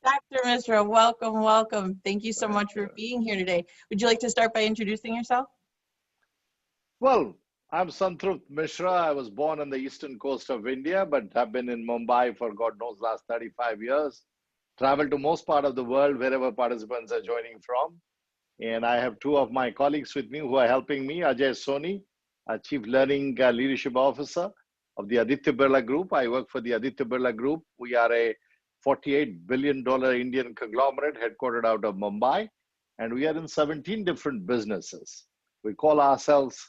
Dr. Misra, welcome, welcome. Thank you so much for being here today. Would you like to start by introducing yourself? Well, I'm Santrupt Misra. I was born on the eastern coast of India, but have been in Mumbai for God knows last 35 years. Traveled to most part of the world, wherever participants are joining from. And I have two of my colleagues with me who are helping me. Ajay Soni, our Chief Learning Leadership Officer of the Aditya Birla Group. I work for the Aditya Birla Group. We are a $48 billion Indian conglomerate headquartered out of Mumbai. And we are in 17 different businesses. We call ourselves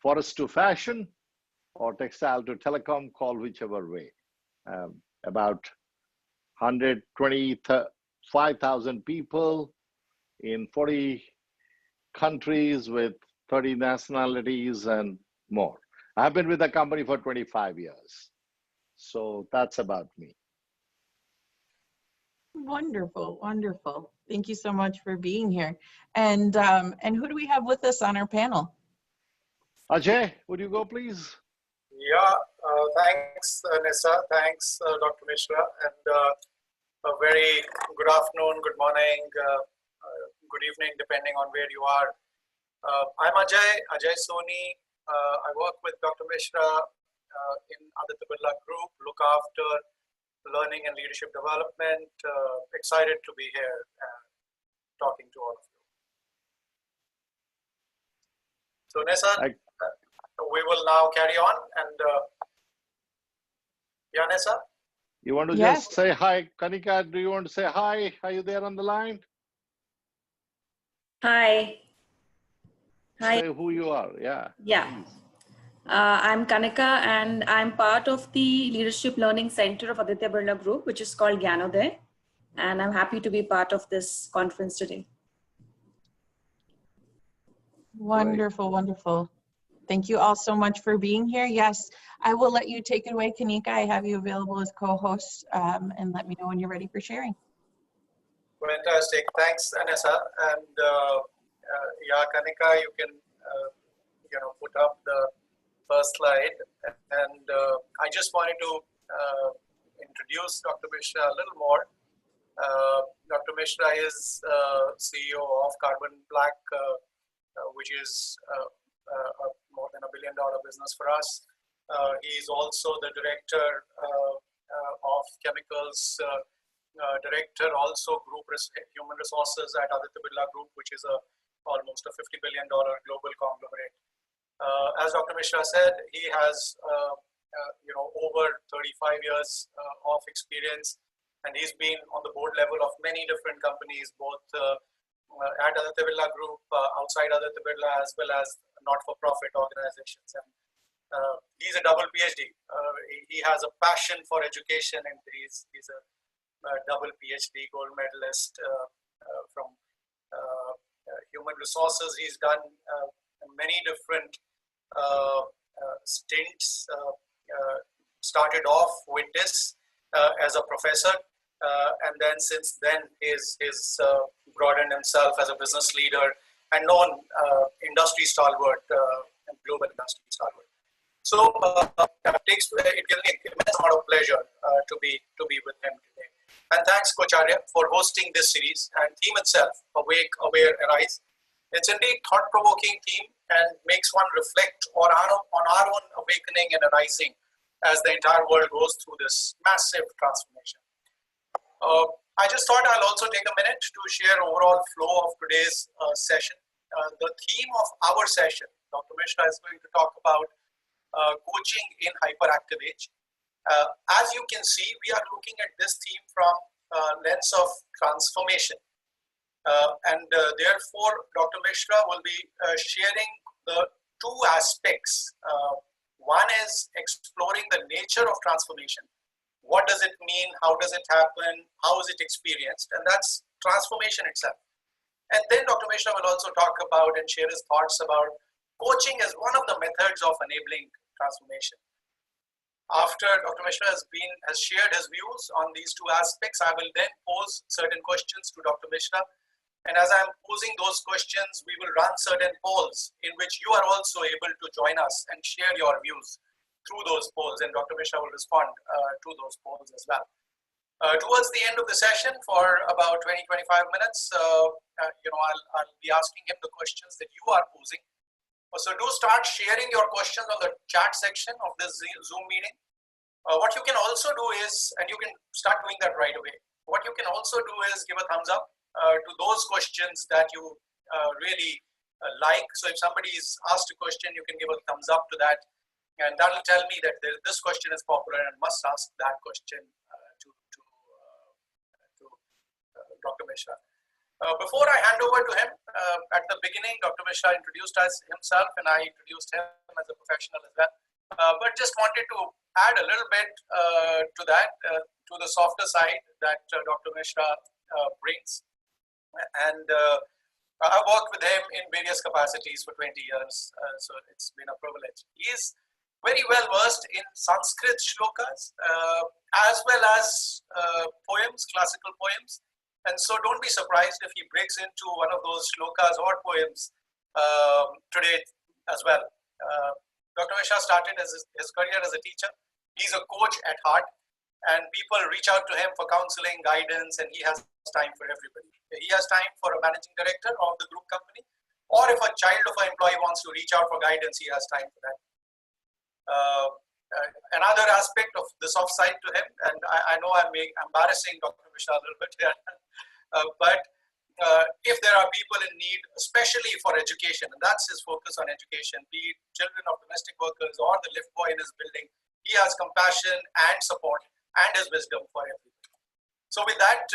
forest to fashion or textile to telecom, call whichever way. About 125,000 people in 40 countries with 30 nationalities and more. I've been with the company for 25 years. So that's about me. Wonderful, wonderful. Thank you so much for being here. And who do we have with us on our panel? Ajay, would you go please? Yeah, thanks, Nessa. Thanks, Dr. Misra. And a very good afternoon, good morning, good evening, depending on where you are. I'm Ajay Soni. I work with Dr. Misra in Aditya Birla Group, look after learning and leadership development. Excited to be here talking to all of you. So Nessa, we will now carry on and yeah, Nessa? You want to just say hi, Kanika? Do you want to say hi? Are you there on the line? Hi. Say who you are. Yeah. Yeah. I'm Kanika and I'm part of the Leadership Learning Center of Aditya Birla Group, which is called Gyanoday. And I'm happy to be part of this conference today. Wonderful, wonderful. Thank you all so much for being here. Yes, I will let you take it away, Kanika. I have you available as co-host and let me know when you're ready for sharing. Fantastic. Thanks, Anessa. And yeah, Kanika, you can put up the first slide. And I just wanted to introduce Dr. Misra a little more. Dr. Misra is CEO of Carbon Black, which is more than $1 billion business for us. He's also the director of chemicals, director also group human resources at Aditya Birla Group, which is almost a $50 billion global conglomerate. As Dr. Misra said, he has over 35 years of experience, and he's been on the board level of many different companies, both at Aditya Birla Group, outside Aditya Birla, as well as not-for-profit organizations. And he's a double PhD. He has a passion for education, and he's a double PhD gold medalist from human resources. He's done many different stints. Started off with this as a professor, and then since then he's broadened himself as a business leader and known industry stalwart, global industry stalwart. So it gives me immense amount of pleasure to be with him today. And thanks, Kocharya, for hosting this series and theme itself, Awake, Aware, Arise. It's indeed thought-provoking theme and makes one reflect on our own awakening and arising as the entire world goes through this massive transformation. I just thought I'll also take a minute to share overall flow of today's session. The theme of our session, Dr. Misra is going to talk about coaching in hyperactive age. As you can see, we are looking at this theme from lens of transformation. Therefore, Dr. Misra will be sharing the two aspects. One is exploring the nature of transformation. What does it mean? How does it happen? How is it experienced? And that's transformation itself. And then Dr. Misra will also talk about and share his thoughts about coaching as one of the methods of enabling transformation. After Dr. Misra has shared his views on these two aspects, I will then pose certain questions to Dr. Misra. And as I'm posing those questions, we will run certain polls in which you are also able to join us and share your views through those polls. And Dr. Misra will respond to those polls as well. Towards the end of the session, for about 20-25 minutes, I'll be asking him the questions that you are posing. So do start sharing your questions on the chat section of this Zoom meeting. What you can also do is, and you can start doing that right away, what you can also do is give a thumbs up to those questions that you really like. So if somebody is asked a question, you can give a thumbs up to that, and that will tell me that this question is popular and must ask that question to Dr. Misra. Before I hand over to him, at the beginning, Dr. Misra introduced himself, and I introduced him as a professional as well. But just wanted to add a little bit to that, to the softer side that Dr. Misra brings. And I worked with him in various capacities for 20 years, so it's been a privilege. He is very well versed in Sanskrit shlokas, as well as poems, classical poems. And so don't be surprised if he breaks into one of those shlokas or poems today as well. Dr. Misra started his career as a teacher. He's a coach at heart, and people reach out to him for counseling, guidance, and he has time for everybody. He has time for a managing director of the group company, or if a child of an employee wants to reach out for guidance, he has time for that. Another aspect of the soft side to him, and I know I'm embarrassing Dr. Misra a little bit here, but if there are people in need, especially for education, and that's his focus on education, be it children of domestic workers or the lift boy in his building, he has compassion and support and his wisdom for everyone. So with that,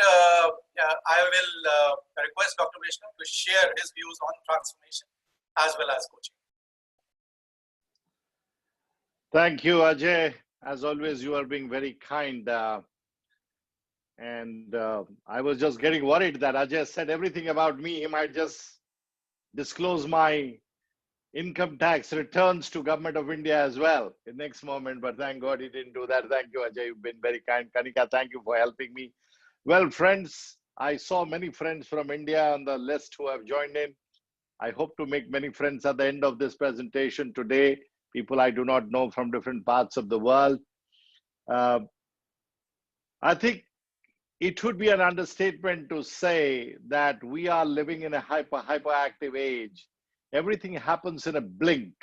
I will request Dr. Misra to share his views on transformation as well as coaching. Thank you, Ajay. As always, you are being very kind. I was just getting worried that Ajay said everything about me. He might just disclose my income tax returns to Government of India as well in next moment. But thank God he didn't do that. Thank you, Ajay. You've been very kind. Kanika, thank you for helping me. Well, friends, I saw many friends from India on the list who have joined in. I hope to make many friends at the end of this presentation today. People I do not know from different parts of the world. I think it would be an understatement to say that we are living in a hyperactive age. Everything happens in a blink.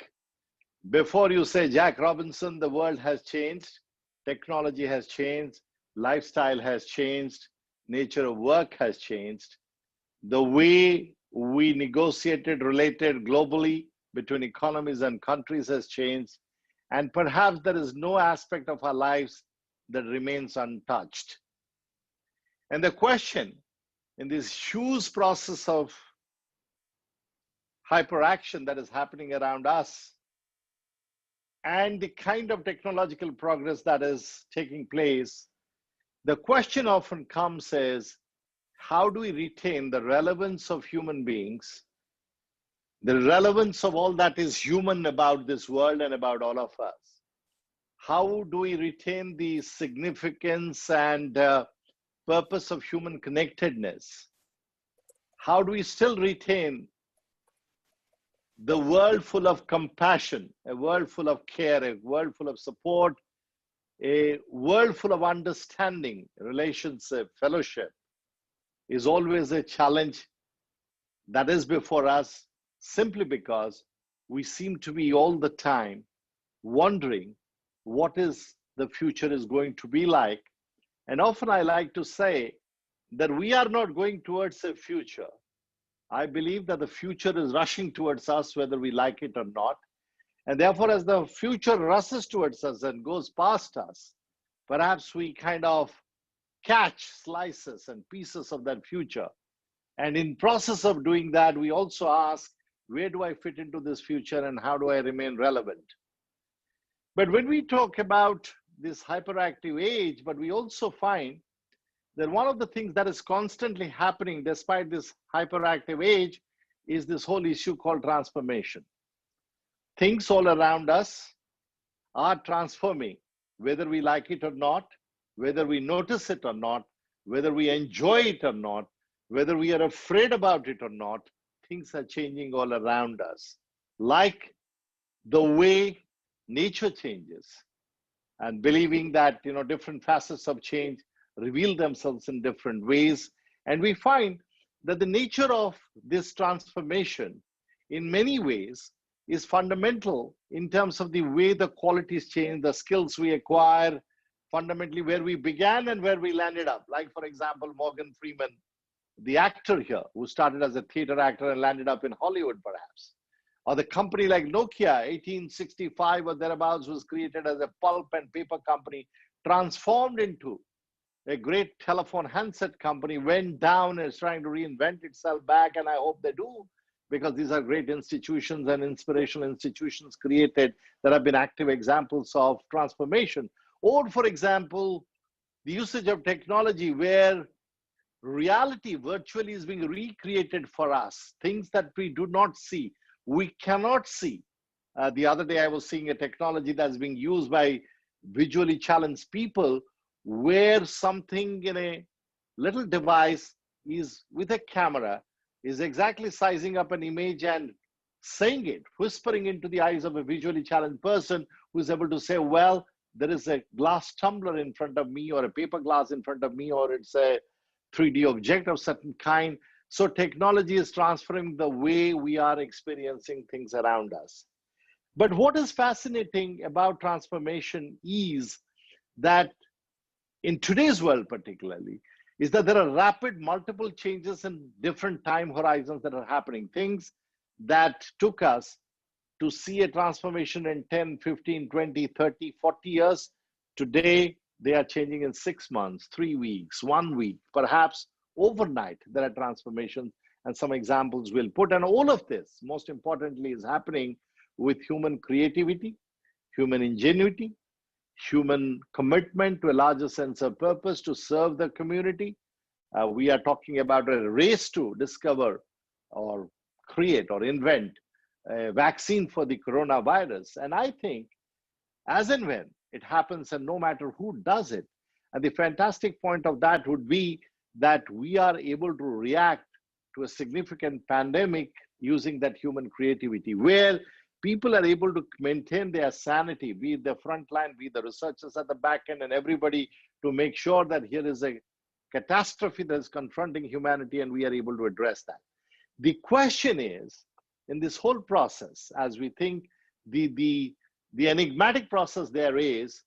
Before you say Jack Robinson, the world has changed, technology has changed, lifestyle has changed, nature of work has changed. The way we negotiated, related globally between economies and countries has changed. And perhaps there is no aspect of our lives that remains untouched. And the question in this huge process of hyperaction that is happening around us and the kind of technological progress that is taking place, the question often comes is, how do we retain the relevance of human beings, the relevance of all that is human about this world and about all of us? How do we retain the significance and purpose of human connectedness? How do we still retain the world full of compassion, a world full of care, a world full of support, a world full of understanding, relationship, fellowship is always a challenge that is before us, simply because we seem to be all the time wondering what is the future is going to be like. And often I like to say that we are not going towards a future. I believe that the future is rushing towards us, whether we like it or not. And therefore, as the future rushes towards us and goes past us, perhaps we kind of catch slices and pieces of that future. And in process of doing that, we also ask, where do I fit into this future and how do I remain relevant? But when we talk about this hyperactive age, but we also find that one of the things that is constantly happening despite this hyperactive age is this whole issue called transformation. Things all around us are transforming, whether we like it or not, whether we notice it or not, whether we enjoy it or not, whether we are afraid about it or not, things are changing all around us. Like the way nature changes, and believing that different facets of change reveal themselves in different ways. And we find that the nature of this transformation in many ways is fundamental in terms of the way the qualities change, the skills we acquire, fundamentally where we began and where we landed up. Like, for example, Morgan Freeman, the actor here, who started as a theater actor and landed up in Hollywood, perhaps. Or the company like Nokia, 1865 or thereabouts, was created as a pulp and paper company, transformed into a great telephone handset company, went down and is trying to reinvent itself back, and I hope they do, because these are great institutions and inspirational institutions created that have been active examples of transformation. Or, for example, the usage of technology where reality virtually is being recreated for us, things that we do not see, we cannot see. The other day I was seeing a technology that's being used by visually challenged people where something in a little device is with a camera is exactly sizing up an image and saying it, whispering into the eyes of a visually challenged person who is able to say, well, there is a glass tumbler in front of me or a paper glass in front of me, or it's a 3D object of certain kind. So technology is transforming the way we are experiencing things around us. But what is fascinating about transformation is that in today's world particularly, is that there are rapid multiple changes in different time horizons that are happening. Things that took us to see a transformation in 10, 15, 20, 30, 40 years, today they are changing in 6 months, 3 weeks, 1 week, perhaps overnight. There are transformations, and some examples we'll put. And all of this, most importantly, is happening with human creativity, human ingenuity, human commitment to a larger sense of purpose to serve the community. We are talking about a race to discover or create or invent a vaccine for the coronavirus. And I think as and when it happens, and no matter who does it, and the fantastic point of that would be that we are able to react to a significant pandemic using that human creativity, where people are able to maintain their sanity, be it the front line, be the researchers at the back end, and everybody, to make sure that here is a catastrophe that is confronting humanity and we are able to address that. The question is, in this whole process, as we think the enigmatic process there is,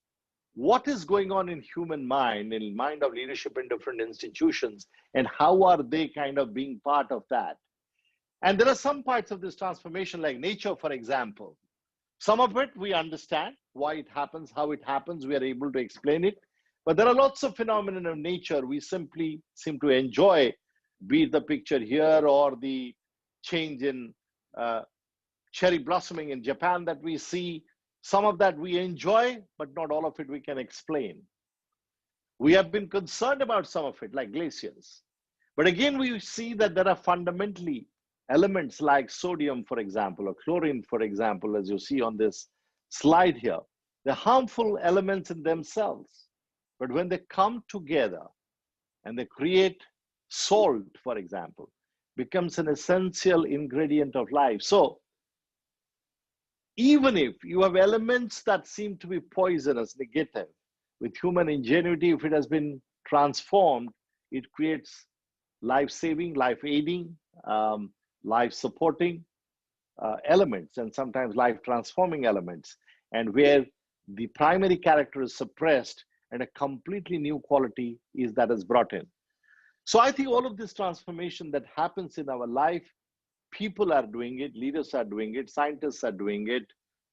what is going on in human mind, in mind of leadership in different institutions, and how are they kind of being part of that? And there are some parts of this transformation, like nature, for example. Some of it we understand why it happens, how it happens, we are able to explain it. But there are lots of phenomena of nature we simply seem to enjoy, be it the picture here or the change in cherry blossoming in Japan that we see. Some of that we enjoy, but not all of it we can explain. We have been concerned about some of it, like glaciers. But again, we see that there are fundamentally elements like sodium, for example, or chlorine, for example, as you see on this slide here. They're harmful elements in themselves. But when they come together and they create salt, for example, becomes an essential ingredient of life. So even if you have elements that seem to be poisonous, negative, with human ingenuity, if it has been transformed, it creates life-saving, life-aiding, life-supporting elements, and sometimes life-transforming elements, and where the primary character is suppressed and a completely new quality is that is brought in. So I think all of this transformation that happens in our life, people are doing it, leaders are doing it, scientists are doing it,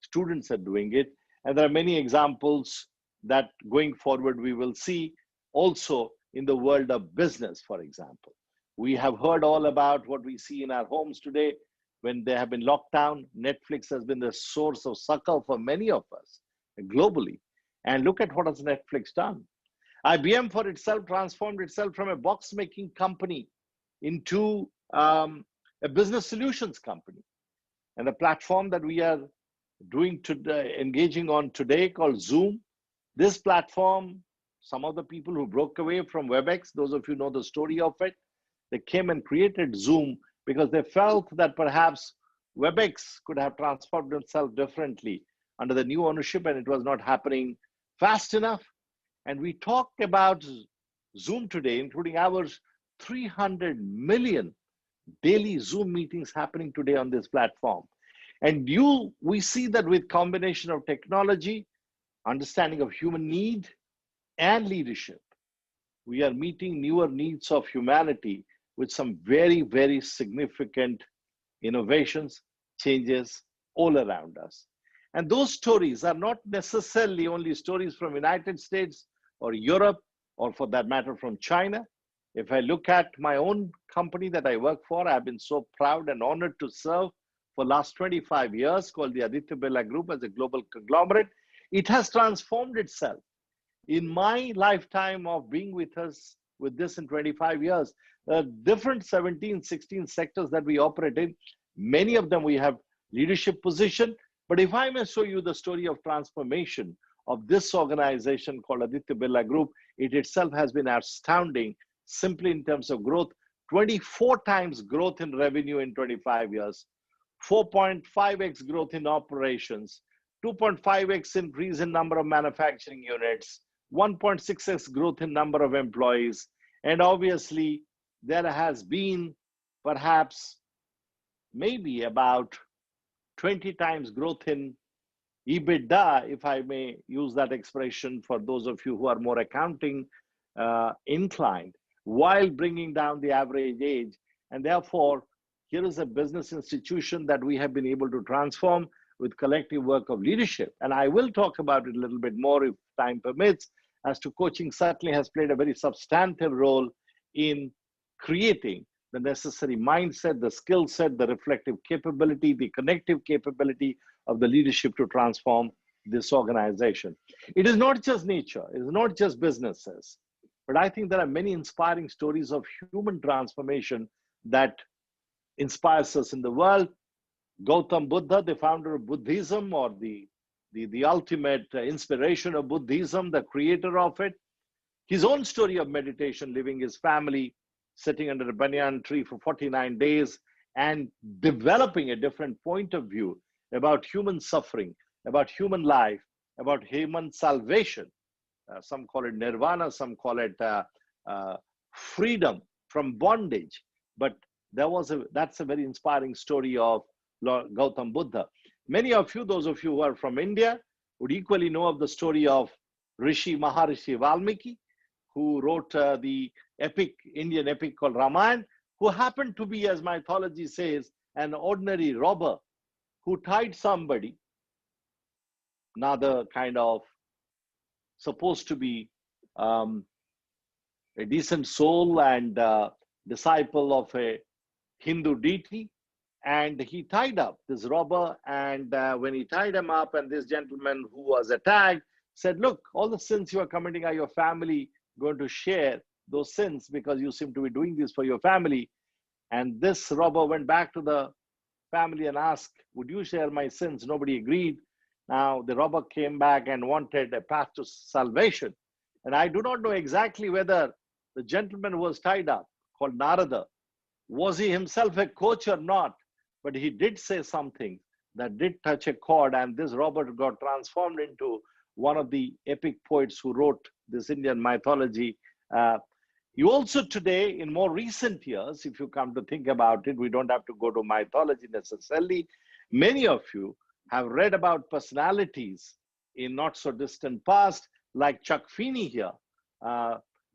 students are doing it, and there are many examples that going forward we will see also in the world of business, for example. We have heard all about what we see in our homes today when they have been locked down. Netflix has been the source of succor for many of us globally. And look at what has Netflix done. IBM for itself transformed itself from a box-making company into a business solutions company. And the platform that we are doing today, engaging on today, called Zoom, this platform, some of the people who broke away from WebEx, those of you know the story of it, they came and created Zoom because they felt that perhaps WebEx could have transformed itself differently under the new ownership, and it was not happening fast enough. And we talked about Zoom today, including ours, 300 million daily Zoom meetings happening today on this platform. And we see that with combination of technology, understanding of human need, and leadership, we are meeting newer needs of humanity with some very, very significant innovations, changes all around us. And those stories are not necessarily only stories from United States or Europe, or for that matter from China. If I look at my own company that I work for, I've been so proud and honored to serve for the last 25 years, called the Aditya Birla Group, as a global conglomerate. It has transformed itself. In my lifetime of being with us with this in 25 years, different 17, 16 sectors that we operate in, many of them we have leadership position. But if I may show you the story of transformation of this organization called Aditya Birla Group, it itself has been astounding, simply in terms of growth. 24 times growth in revenue in 25 years, 4.5x growth in operations, 2.5x increase in number of manufacturing units, 1.6x growth in number of employees. And obviously, there has been perhaps maybe about 20 times growth in EBITDA, if I may use that expression for those of you who are more accounting inclined, while bringing down the average age. And therefore, here is a business institution that we have been able to transform with collective work of leadership. And I will talk about it a little bit more if time permits, as to coaching certainly has played a very substantive role in creating the necessary mindset, the skill set, the reflective capability, the connective capability of the leadership to transform this organization. It is not just nature, it is not just businesses, but I think there are many inspiring stories of human transformation that inspires us in the world. Gautam Buddha, the founder of Buddhism, or the ultimate inspiration of Buddhism, the creator of it, his own story of meditation, leaving his family, sitting under a banyan tree for 49 days and developing a different point of view about human suffering, about human life, about human salvation. Some call it nirvana, some call it freedom from bondage. But that's a very inspiring story of Lord Gautam Buddha. Many of you, those of you who are from India, would equally know of the story of Maharishi Valmiki, who wrote the Indian epic called Ramayana, who happened to be, as mythology says, an ordinary robber who tied somebody, another kind of supposed to be a decent soul and disciple of a Hindu deity. And he tied up this robber, and when he tied him up, and this gentleman who was attacked said, look, all the sins you are committing, are your family going to share those sins, because you seem to be doing this for your family? And this robber went back to the family and asked, would you share my sins? Nobody agreed. Now the robber came back and wanted a path to salvation. And I do not know exactly whether the gentleman who was tied up, called Narada, was he himself a coach or not, but he did say something that did touch a chord, and this robber got transformed into one of the epic poets who wrote this Indian mythology. You also today, in more recent years, if you come to think about it, we don't have to go to mythology necessarily. Many of you have read about personalities in not so distant past, like Chuck Feeney here,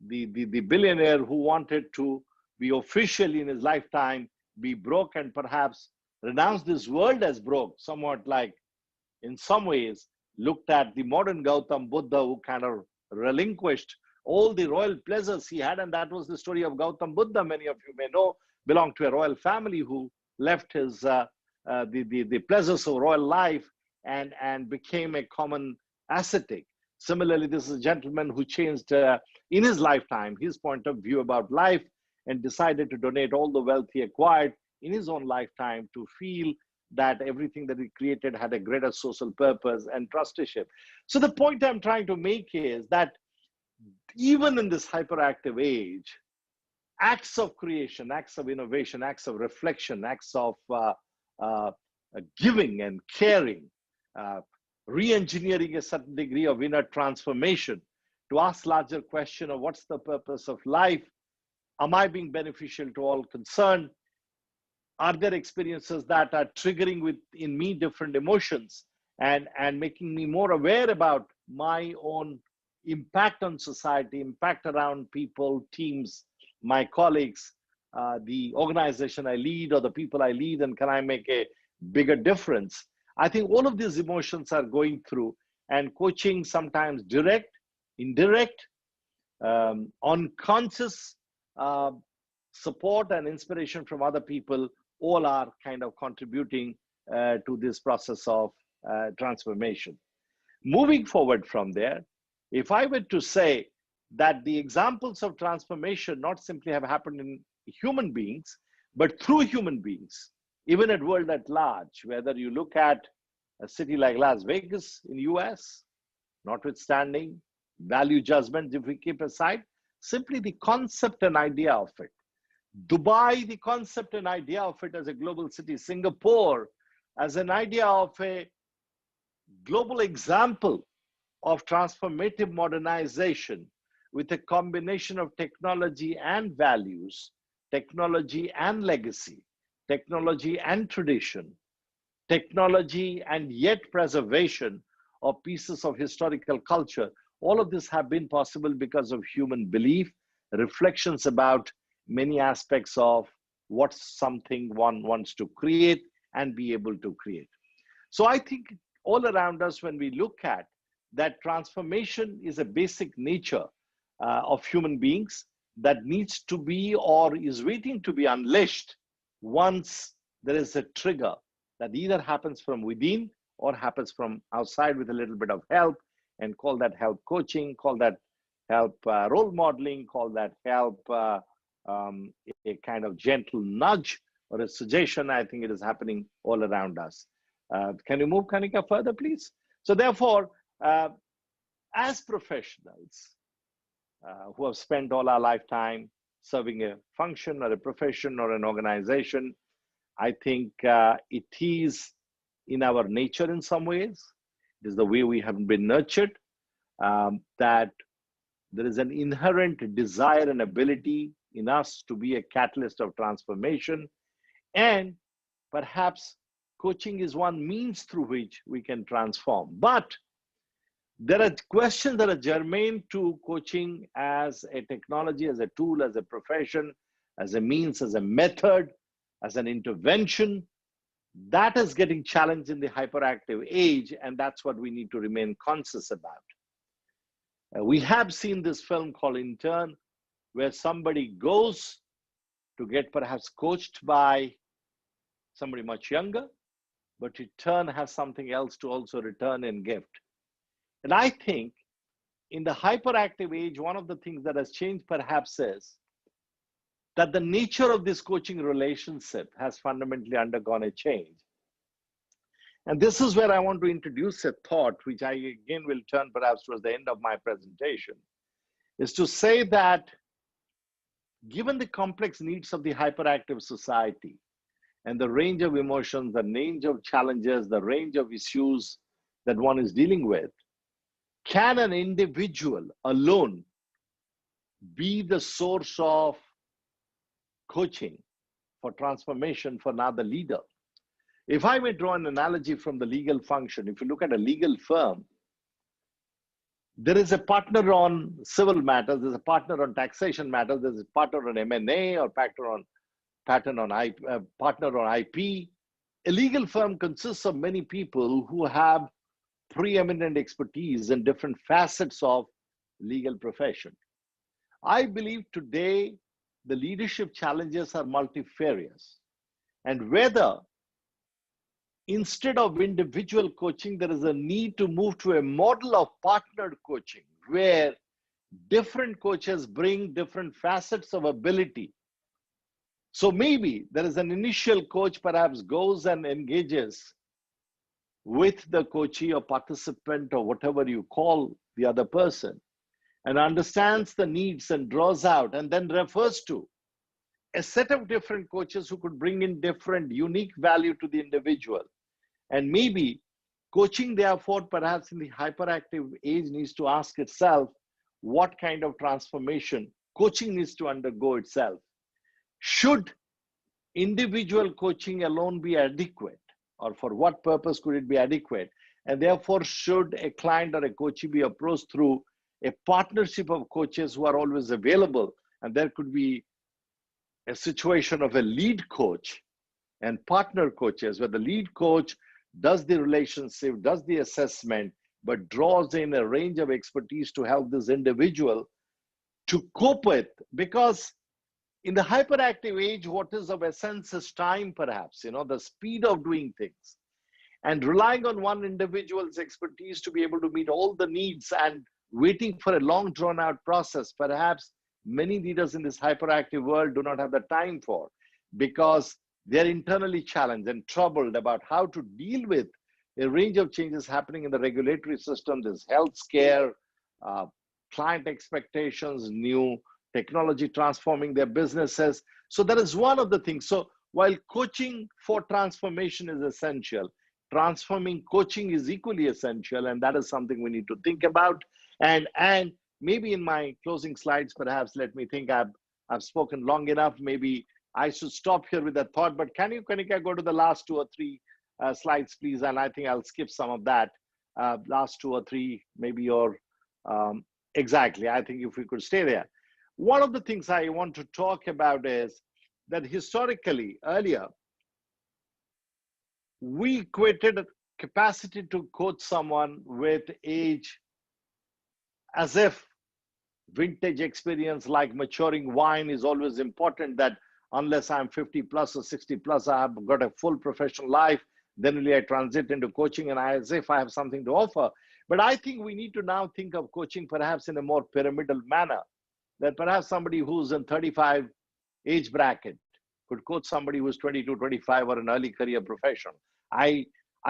the billionaire who wanted to be officially in his lifetime be broke and perhaps renounce this world as broke, somewhat like, in some ways, looked at the modern Gautam Buddha, who kind of relinquished all the royal pleasures he had. And that was the story of Gautam Buddha. Many of you may know, belonged to a royal family who left his the pleasures of royal life and became a common ascetic. Similarly, this is a gentleman who changed in his lifetime his point of view about life and decided to donate all the wealth he acquired in his own lifetime to feel that everything that he created had a greater social purpose and trusteeship. So the point I'm trying to make is that even in this hyperactive age, acts of creation, acts of innovation, acts of reflection, acts of giving and caring, re-engineering a certain degree of inner transformation to ask larger question of what's the purpose of life? Am I being beneficial to all concerned? Are there experiences that are triggering in me different emotions and making me more aware about my own impact on society, impact around people, teams, my colleagues, the organization I lead or the people I lead, and can I make a bigger difference? I think all of these emotions are going through, and coaching sometimes direct, indirect, unconscious support and inspiration from other people, all are kind of contributing to this process of transformation. Moving forward from there, if I were to say that the examples of transformation not simply have happened in human beings, but through human beings, even at world at large, whether you look at a city like Las Vegas in US, notwithstanding value judgments if we keep aside, simply the concept and idea of it. Dubai, the concept and idea of it as a global city. Singapore as an idea of a global example of transformative modernization with a combination of technology and values, technology and legacy, technology and tradition, technology and yet preservation of pieces of historical culture. All of this have been possible because of human belief, reflections about many aspects of what's something one wants to create and be able to create. So I think all around us, when we look at that, transformation is a basic nature of human beings that needs to be or is waiting to be unleashed once there is a trigger that either happens from within or happens from outside with a little bit of help, and call that help coaching, call that help role modeling, call that help a kind of gentle nudge or a suggestion. I think it is happening all around us. Can you move, Kanika, further, please? So therefore, as professionals who have spent all our lifetime serving a function or a profession or an organization, I think it is in our nature in some ways. It is the way we have been nurtured, that there is an inherent desire and ability in us to be a catalyst of transformation. And perhaps coaching is one means through which we can transform. But there are questions that are germane to coaching as a technology, as a tool, as a profession, as a means, as a method, as an intervention. That is getting challenged in the hyperactive age, and that's what we need to remain conscious about. We have seen this film called Intern, where somebody goes to get perhaps coached by somebody much younger, but return has something else to also return in gift. And I think in the hyperactive age, one of the things that has changed perhaps is that the nature of this coaching relationship has fundamentally undergone a change. And this is where I want to introduce a thought, which I again will turn perhaps towards the end of my presentation, is to say that given the complex needs of the hyperactive society and the range of emotions, the range of challenges, the range of issues that one is dealing with, can an individual alone be the source of coaching for transformation for another leader? If I may draw an analogy from the legal function, if you look at a legal firm, there is a partner on civil matters, there's a partner on taxation matters, there's a partner on M&A or partner on IP. A legal firm consists of many people who have preeminent expertise in different facets of legal profession. I believe today the leadership challenges are multifarious, and whether instead of individual coaching, there is a need to move to a model of partnered coaching where different coaches bring different facets of ability. So maybe there is an initial coach perhaps goes and engages with the coachee or participant or whatever you call the other person, and understands the needs and draws out and then refers to a set of different coaches who could bring in different unique value to the individual. And maybe coaching, therefore, perhaps in the hyperactive age needs to ask itself, what kind of transformation coaching needs to undergo itself. Should individual coaching alone be adequate, or for what purpose could it be adequate? And therefore, should a client or a coachee be approached through a partnership of coaches who are always available? And there could be a situation of a lead coach and partner coaches, where the lead coach does the relationship, does the assessment, but draws in a range of expertise to help this individual to cope with. Because in the hyperactive age, what is of essence is time, perhaps, the speed of doing things. And relying on one individual's expertise to be able to meet all the needs and waiting for a long drawn out process, perhaps many leaders in this hyperactive world do not have the time for, because they're internally challenged and troubled about how to deal with a range of changes happening in the regulatory system. There's healthcare, client expectations, new technology transforming their businesses. So that is one of the things. So while coaching for transformation is essential, transforming coaching is equally essential, and that is something we need to think about. And maybe in my closing slides, perhaps let me think I've spoken long enough. Maybe I should stop here with that thought, but can you, Kanika, go to the last 2 or 3 slides, please? And I think I'll skip some of that, last 2 or 3, maybe, or exactly. I think if we could stay there. One of the things I want to talk about is that historically, earlier, we equated capacity to coach someone with age, as if vintage experience like maturing wine is always important, that unless I'm 50 plus or 60 plus, I've got a full professional life, then only I transit into coaching and as if I have something to offer. But I think we need to now think of coaching perhaps in a more pyramidal manner, that perhaps somebody who's in 35 age bracket could coach somebody who's 22, 25 or an early career professional. I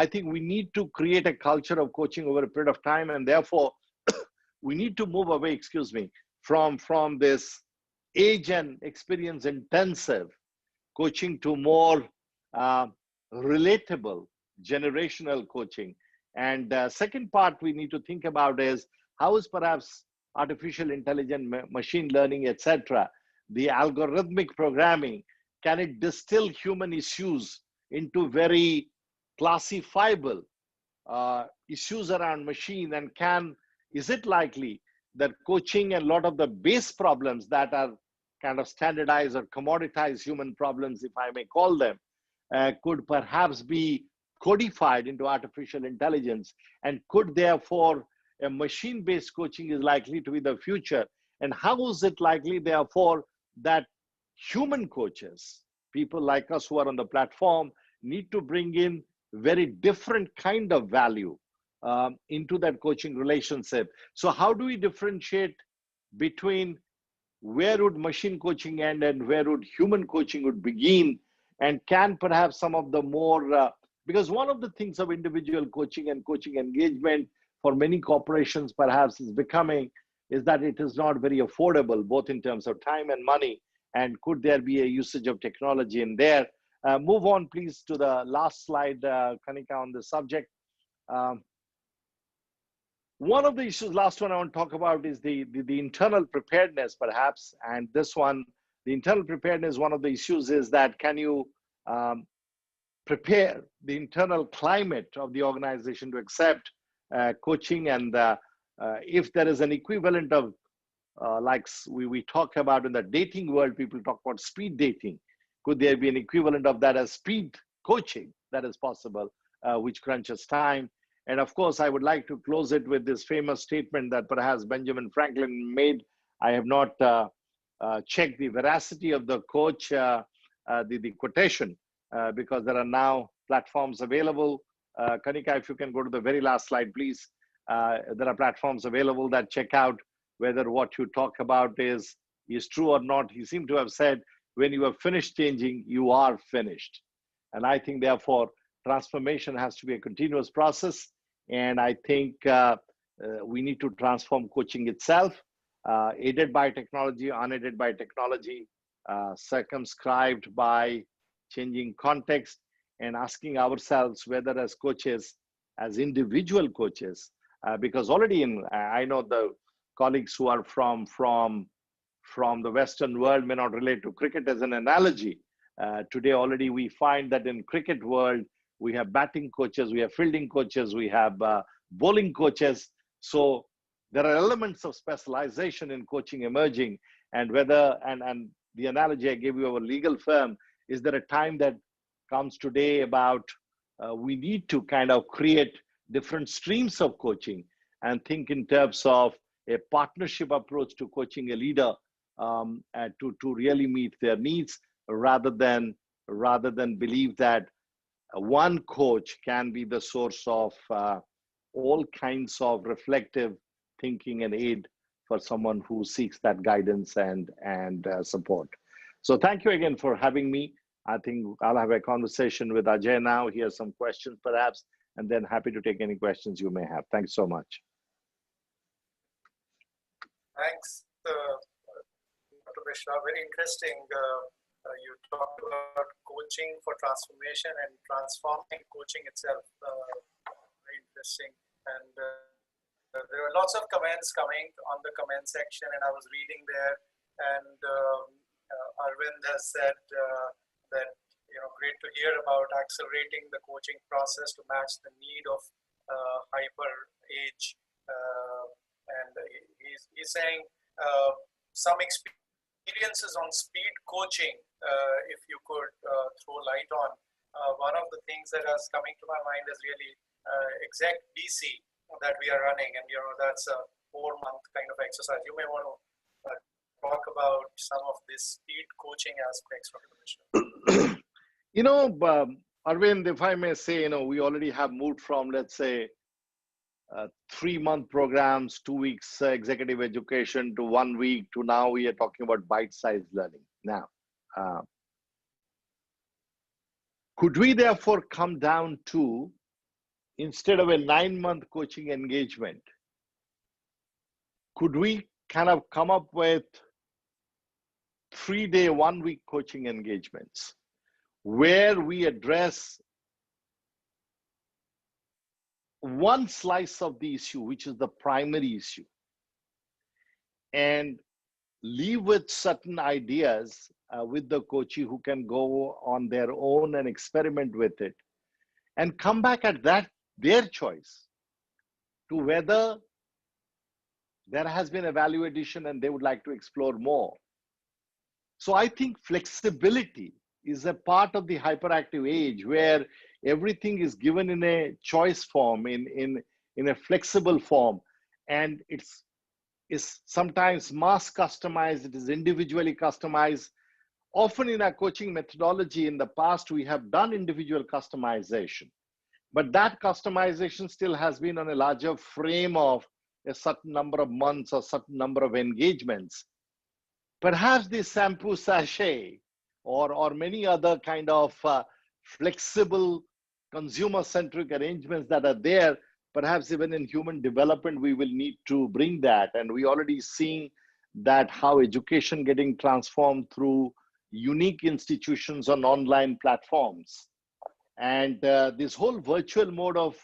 think we need to create a culture of coaching over a period of time, and therefore we need to move away, from this age and experience intensive coaching to more relatable generational coaching. And second part we need to think about is how is perhaps artificial intelligence, machine learning, etc., the algorithmic programming, can it distill human issues into very classifiable issues around machine, and is it likely that coaching and a lot of the base problems that are kind of standardized or commoditized human problems, if I may call them, could perhaps be codified into artificial intelligence, and could therefore a machine-based coaching is likely to be the future? And how is it likely therefore that human coaches, people like us who are on the platform, need to bring in very different kind of value into that coaching relationship? So how do we differentiate between where would machine coaching end and where would human coaching would begin? And can perhaps some of the more, because one of the things of individual coaching and coaching engagement for many corporations perhaps is that it is not very affordable, both in terms of time and money. And could there be a usage of technology in there? Move on, please, to the last slide, Kanika, on the subject. One of the issues, last one I want to talk about, is the internal preparedness, perhaps. And this one, the internal preparedness, one of the issues is that can you prepare the internal climate of the organization to accept coaching? And if there is an equivalent of, like we talk about in the dating world, people talk about speed dating. Could there be an equivalent of that as speed coaching that is possible, which crunches time? And of course, I would like to close it with this famous statement that perhaps Benjamin Franklin made. I have not checked the veracity of the coach, the quotation, because there are now platforms available. Kanika, if you can go to the very last slide, please. There are platforms available that check out whether what you talk about is true or not. He seemed to have said, when you have finished changing, you are finished. And I think, therefore, transformation has to be a continuous process. And I think we need to transform coaching itself, aided by technology, unaided by technology, circumscribed by changing context, and asking ourselves whether as coaches, as individual coaches, because already I know the colleagues who are from the Western world may not relate to cricket as an analogy. Today already we find that in cricket world, we have batting coaches, we have fielding coaches, we have bowling coaches. So there are elements of specialization in coaching emerging. And and the analogy I gave you of a legal firm, is there a time that comes today about we need to kind of create different streams of coaching and think in terms of a partnership approach to coaching a leader to really meet their needs, rather than believe that one coach can be the source of all kinds of reflective thinking and aid for someone who seeks that guidance and support. So thank you again for having me. I think I'll have a conversation with Ajay now. He has some questions perhaps, and then happy to take any questions you may have. Thanks so much. Thanks, Dr. Misra. Very interesting. You talked about coaching for transformation and transforming coaching itself. Very interesting. And there were lots of comments coming on the comment section, and I was reading there. And Arvind has said that, great to hear about accelerating the coaching process to match the need of hyper age. And he's saying some experiences on speed coaching, if you could throw light on. One of the things that is coming to my mind is really exec DC that we are running, and that's a 4-month kind of exercise. You may want to talk about some of these speed coaching aspects from the mission. Arvind, if I may say, we already have moved from, let's say, 3-month programs, 2 weeks executive education to 1 week, to now we are talking about bite-sized learning. Now, could we therefore come down to, instead of a 9-month coaching engagement, could we kind of come up with 3-day, 1-week coaching engagements where we address one slice of the issue, which is the primary issue, and leave with certain ideas with the coachee who can go on their own and experiment with it, and come back at their choice to whether there has been a value addition and they would like to explore more. So I think flexibility is a part of the hyperactive age, where everything is given in a choice form, in a flexible form, and it's sometimes mass customized, it is individually customized. Often in our coaching methodology in the past, we have done individual customization, but that customization still has been on a larger frame of a certain number of months or certain number of engagements. Perhaps the shampoo sachet or many other kind of flexible consumer-centric arrangements that are there, perhaps even in human development, we will need to bring that. And we already seen that how education getting transformed through unique institutions on online platforms. And this whole virtual mode of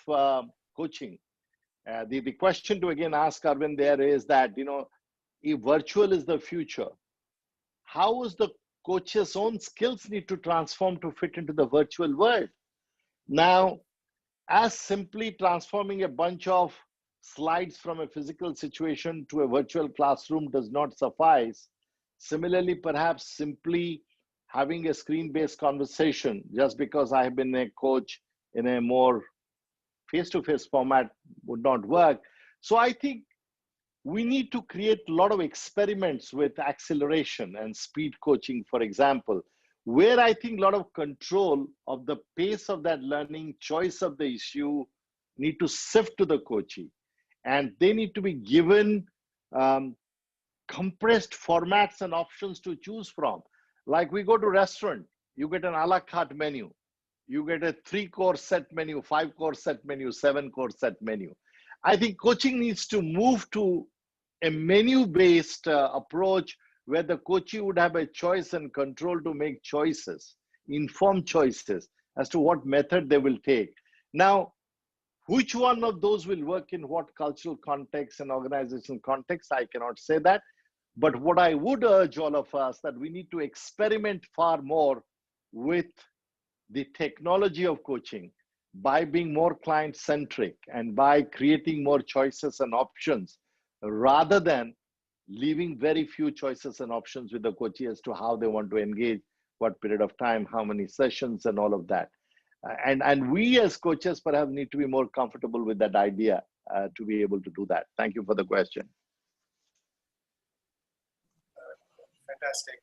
coaching, the question to again ask Arvind there is that, if virtual is the future, how is the coach's own skills need to transform to fit into the virtual world? Now, as simply transforming a bunch of slides from a physical situation to a virtual classroom does not suffice. Similarly, perhaps simply having a screen-based conversation, just because I have been a coach in a more face-to-face format, would not work. So I think we need to create a lot of experiments with acceleration and speed coaching, for example, where I think a lot of control of the pace of that learning, choice of the issue, need to shift to the coachee. And they need to be given compressed formats and options to choose from. Like we go to restaurant, you get an a la carte menu. You get a 3-course set menu, 5-course set menu, 7-course set menu. I think coaching needs to move to a menu-based approach where the coachee would have a choice and control to make choices, informed choices as to what method they will take. Now, Which one of those will work in what cultural context and organizational context, I cannot say that. But what I would urge all of us that we need to experiment far more with the technology of coaching by being more client-centric and by creating more choices and options rather than leaving very few choices and options with the coachee as to how they want to engage, what period of time, how many sessions, and all of that. And we as coaches perhaps need to be more comfortable with that idea to be able to do that. Thank you for the question. Fantastic.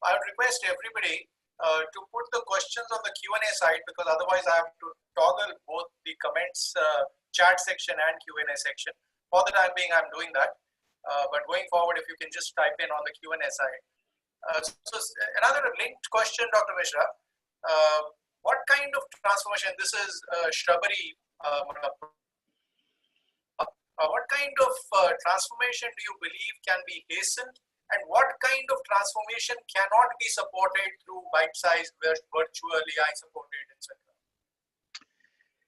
I would request everybody to put the questions on the Q&A side, because otherwise I have to toggle both the comments chat section and Q&A section. For the time being, I'm doing that. But going forward, if you can just type in on the Q&A side. So another linked question, Dr. Misra. What kind of transformation, this is Shrubbery, what kind of transformation do you believe can be hastened, and what kind of transformation cannot be supported through bite-sized, virtually supported, etc.?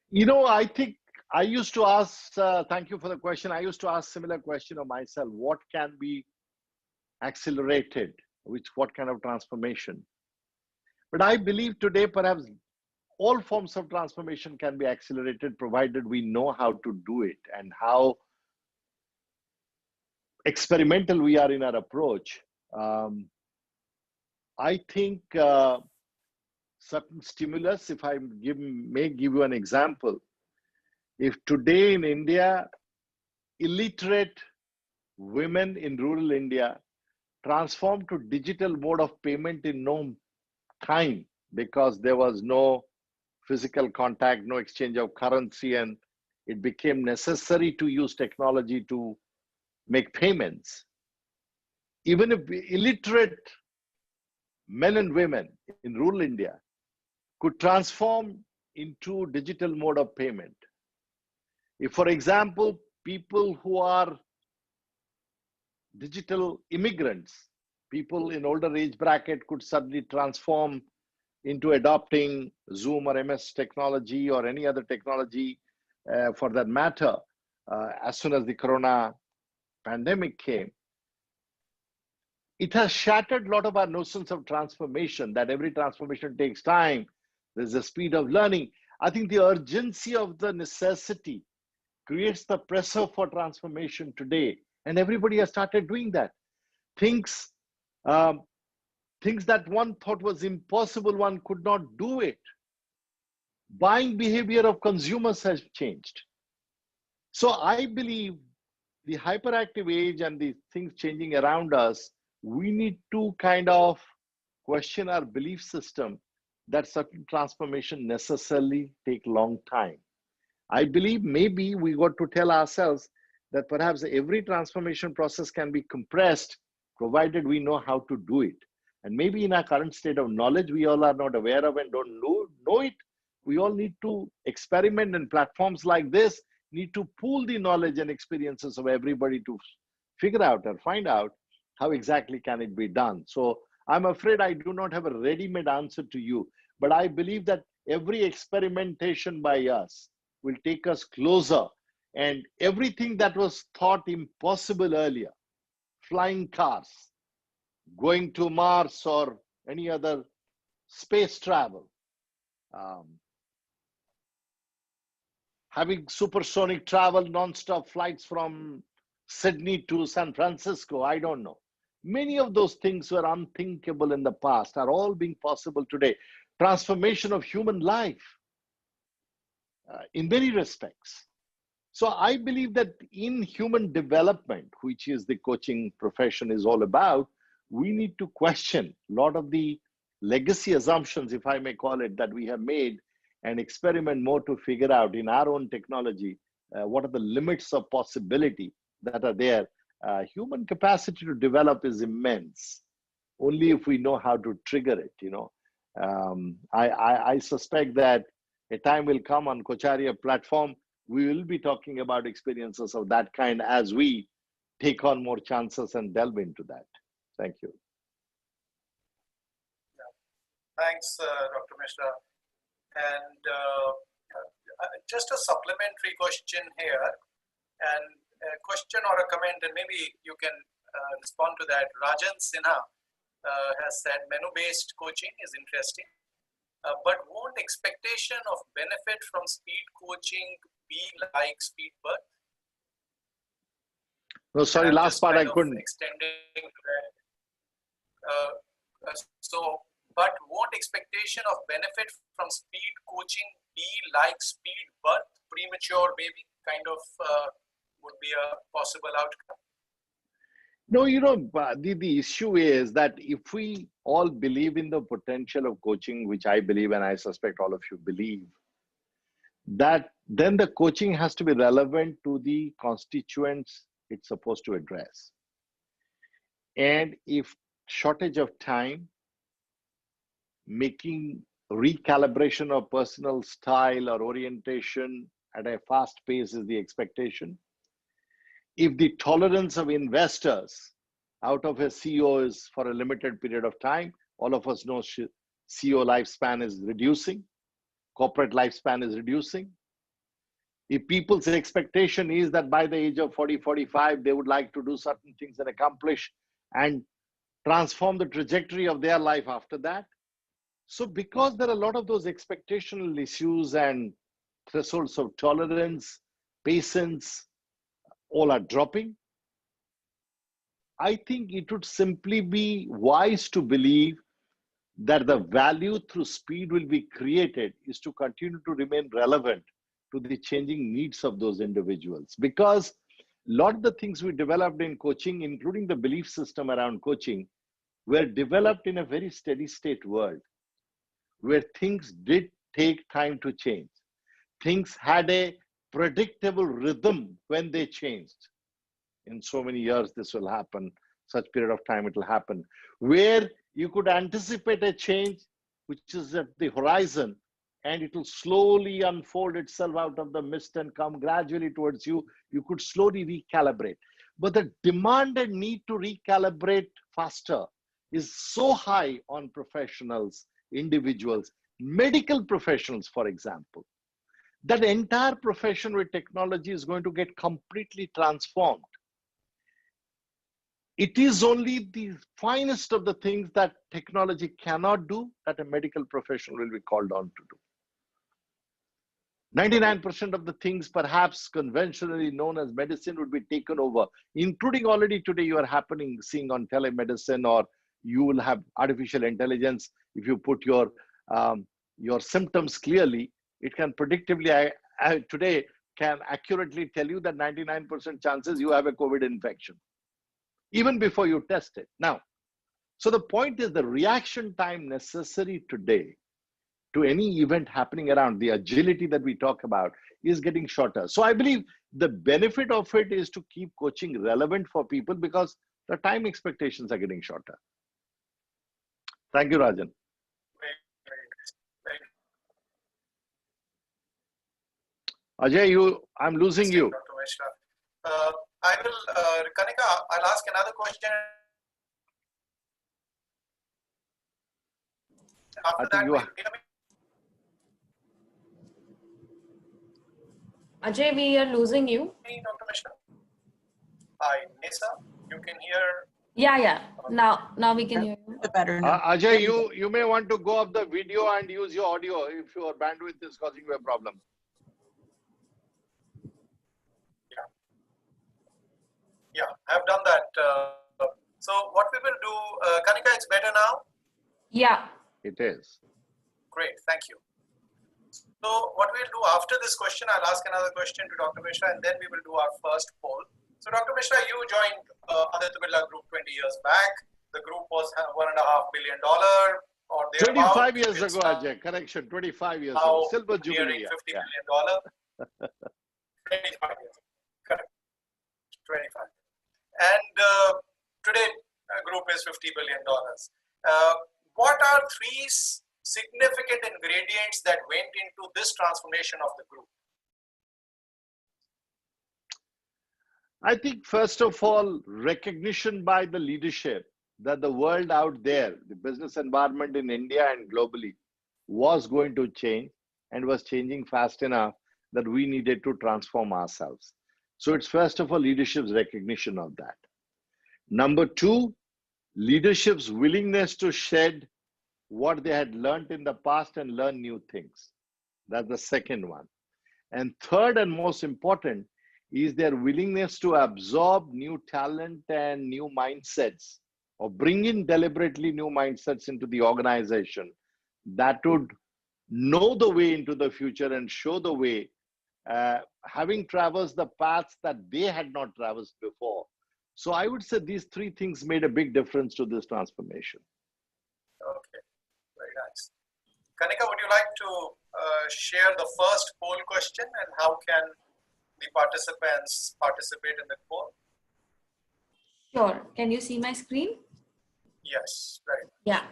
You know, I think I used to ask, thank you for the question. I used to ask similar question of myself, what can be accelerated, what kind of transformation? But I believe today perhaps all forms of transformation can be accelerated provided we know how to do it and how experimental we are in our approach. I think certain stimulus, if I may give you an example, if today in India, illiterate women in rural India transformed to digital mode of payment in no time because there was no physical contact, no exchange of currency, and it became necessary to use technology to make payments. Even if illiterate men and women in rural India could transform into digital mode of payment. If, for example, people who are digital immigrants, people in older age bracket could suddenly transform into adopting Zoom or MS technology or any other technology for that matter, as soon as the Corona pandemic came, it has shattered a lot of our notions of transformation, that every transformation takes time. There's a speed of learning. I think the urgency of the necessity creates the pressure for transformation today. And everybody has started doing that. Things that one thought was impossible, one could not do it. Buying behavior of consumers has changed. So I believe the hyperactive age and the things changing around us, we need to kind of question our belief system that certain transformation necessarily take long time. I believe maybe we got to tell ourselves that perhaps every transformation process can be compressed provided we know how to do it. And maybe in our current state of knowledge, we all are not aware of and don't know it. We all need to experiment, and platforms like this need to pool the knowledge and experiences of everybody to figure out or find out how exactly can it be done. So I'm afraid I do not have a ready-made answer to you, but I believe that every experimentation by us will take us closer, and everything that was thought impossible earlier, flying cars, going to Mars or any other space travel, having supersonic travel, non-stop flights from Sydney to San Francisco, I don't know. Many of those things were unthinkable in the past are all being possible today. Transformation of human life in many respects. So I believe that in human development, which is the coaching profession is all about, we need to question a lot of the legacy assumptions, if I may call it, that we have made, and experiment more to figure out in our own technology, what are the limits of possibility that are there. Human capacity to develop is immense, only if we know how to trigger it, you know. I suspect that a time will come on Cocharia platform, we will be talking about experiences of that kind as we take on more chances and delve into that. Thank you. Thanks, Dr. Misra. And just a supplementary question here, and a question or a comment, and maybe you can respond to that. Rajan Sinha has said menu-based coaching is interesting, but won't expectation of benefit from speed coaching be like speed birth? No, sorry, last part I couldn't. Extending that. But won't expectation of benefit from speed coaching be like speed birth, premature baby kind of would be a possible outcome? No, you know, the issue is that if we all believe in the potential of coaching, which I believe and I suspect all of you believe, that then the coaching has to be relevant to the constituents it's supposed to address. And if shortage of time, making recalibration of personal style or orientation at a fast pace is the expectation, if the tolerance of investors out of a CEO is for a limited period of time, all of us know CEO lifespan is reducing, corporate lifespan is reducing. If people's expectation is that by the age of 40, 45, they would like to do certain things and accomplish and transform the trajectory of their life after that. So because there are a lot of those expectational issues and thresholds of tolerance, patience, all are dropping, I think it would simply be wise to believe that the value through speed will be created is to continue to remain relevant to the changing needs of those individuals. Because a lot of the things we developed in coaching, including the belief system around coaching, were developed in a very steady state world where things did take time to change. Things had a predictable rhythm when they changed. In so many years, this will happen, such period of time it will happen, where you could anticipate a change which is at the horizon and it will slowly unfold itself out of the mist and come gradually towards you. You could slowly recalibrate. But the demand and need to recalibrate faster is so high on professionals, individuals, medical professionals, for example, that the entire profession with technology is going to get completely transformed. It is only the finest of the things that technology cannot do that a medical professional will be called on to do. 99% of the things perhaps conventionally known as medicine would be taken over, including already today you are seeing on telemedicine, or you will have artificial intelligence. If you put your symptoms clearly, it can predictively, today can accurately tell you that 99% chances you have a COVID infection, even before you test it. Now, so the point is the reaction time necessary today to any event happening around, the agility that we talk about, is getting shorter. So I believe the benefit of it is to keep coaching relevant for people because the time expectations are getting shorter. Thank you, Rajan. Ajay, I'm losing you. Dr. Misra. I will, Kanika, I'll ask another question. After that, we'll Ajay, we are losing you. Dr. Misra. Hi, Nisa, you can hear? Yeah. Now we can hear you. Better now. Ajay, you may want to go up the video and use your audio if your bandwidth is causing you a problem. Yeah, I've done that. So what we will do, Kanika, it's better now? Yeah. It is. Great, thank you. So what we'll do after this question, I'll ask another question to Dr. Misra, and then we will do our first poll. So Dr. Misra, you joined Aditya Birla Group 20 years back. The group was $1.5 billion or thereabouts. 25 years ago, Ajay, correction, 25 years ago. Silver Jubilee. $50 million. 25 years, correct. 25. And today, group is $50 billion. What are three significant ingredients that went into this transformation of the group? I think, first of all, recognition by the leadership that the world out there, the business environment in India and globally, was going to change and was changing fast enough that we needed to transform ourselves. So it's first of all leadership's recognition of that. Number two, leadership's willingness to shed what they had learned in the past and learn new things. That's the second one. And third and most important is their willingness to absorb new talent and new mindsets, or bring in deliberately new mindsets into the organization that would know the way into the future and show the way, having traversed the paths that they had not traversed before. So I would say these three things made a big difference to this transformation. Okay, very nice. Kanika, would you like to share the first poll question and how can the participants participate in the poll? Sure. Can you see my screen? Yes, right. Yeah.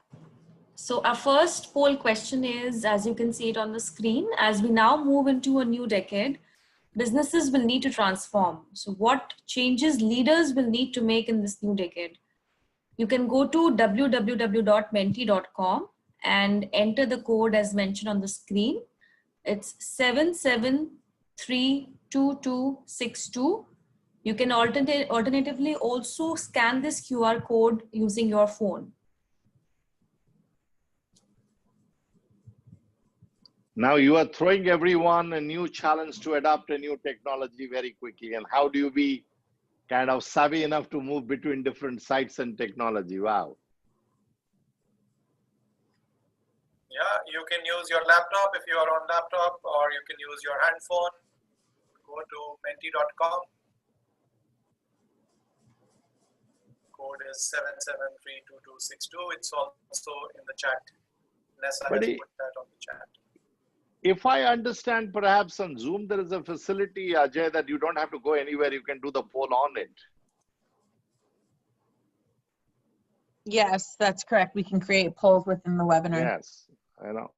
So our first poll question is, as you can see it on the screen, as we now move into a new decade, businesses will need to transform. So what changes leaders will need to make in this new decade? You can go to www.menti.com and enter the code as mentioned on the screen. It's 77322262. You can alternatively also scan this QR code using your phone. Now you are throwing everyone a new challenge to adopt a new technology very quickly. And how do you be kind of savvy enough to move between different sites and technology? Wow. Yeah, you can use your laptop if you are on laptop, or you can use your handphone. Go to menti.com. Code is 77322262. It's also in the chat. Nessa has put that on the chat. If I understand, perhaps on Zoom, there is a facility, Ajay, that you don't have to go anywhere. You can do the poll on it. Yes, that's correct. We can create polls within the webinar. Yes, I know.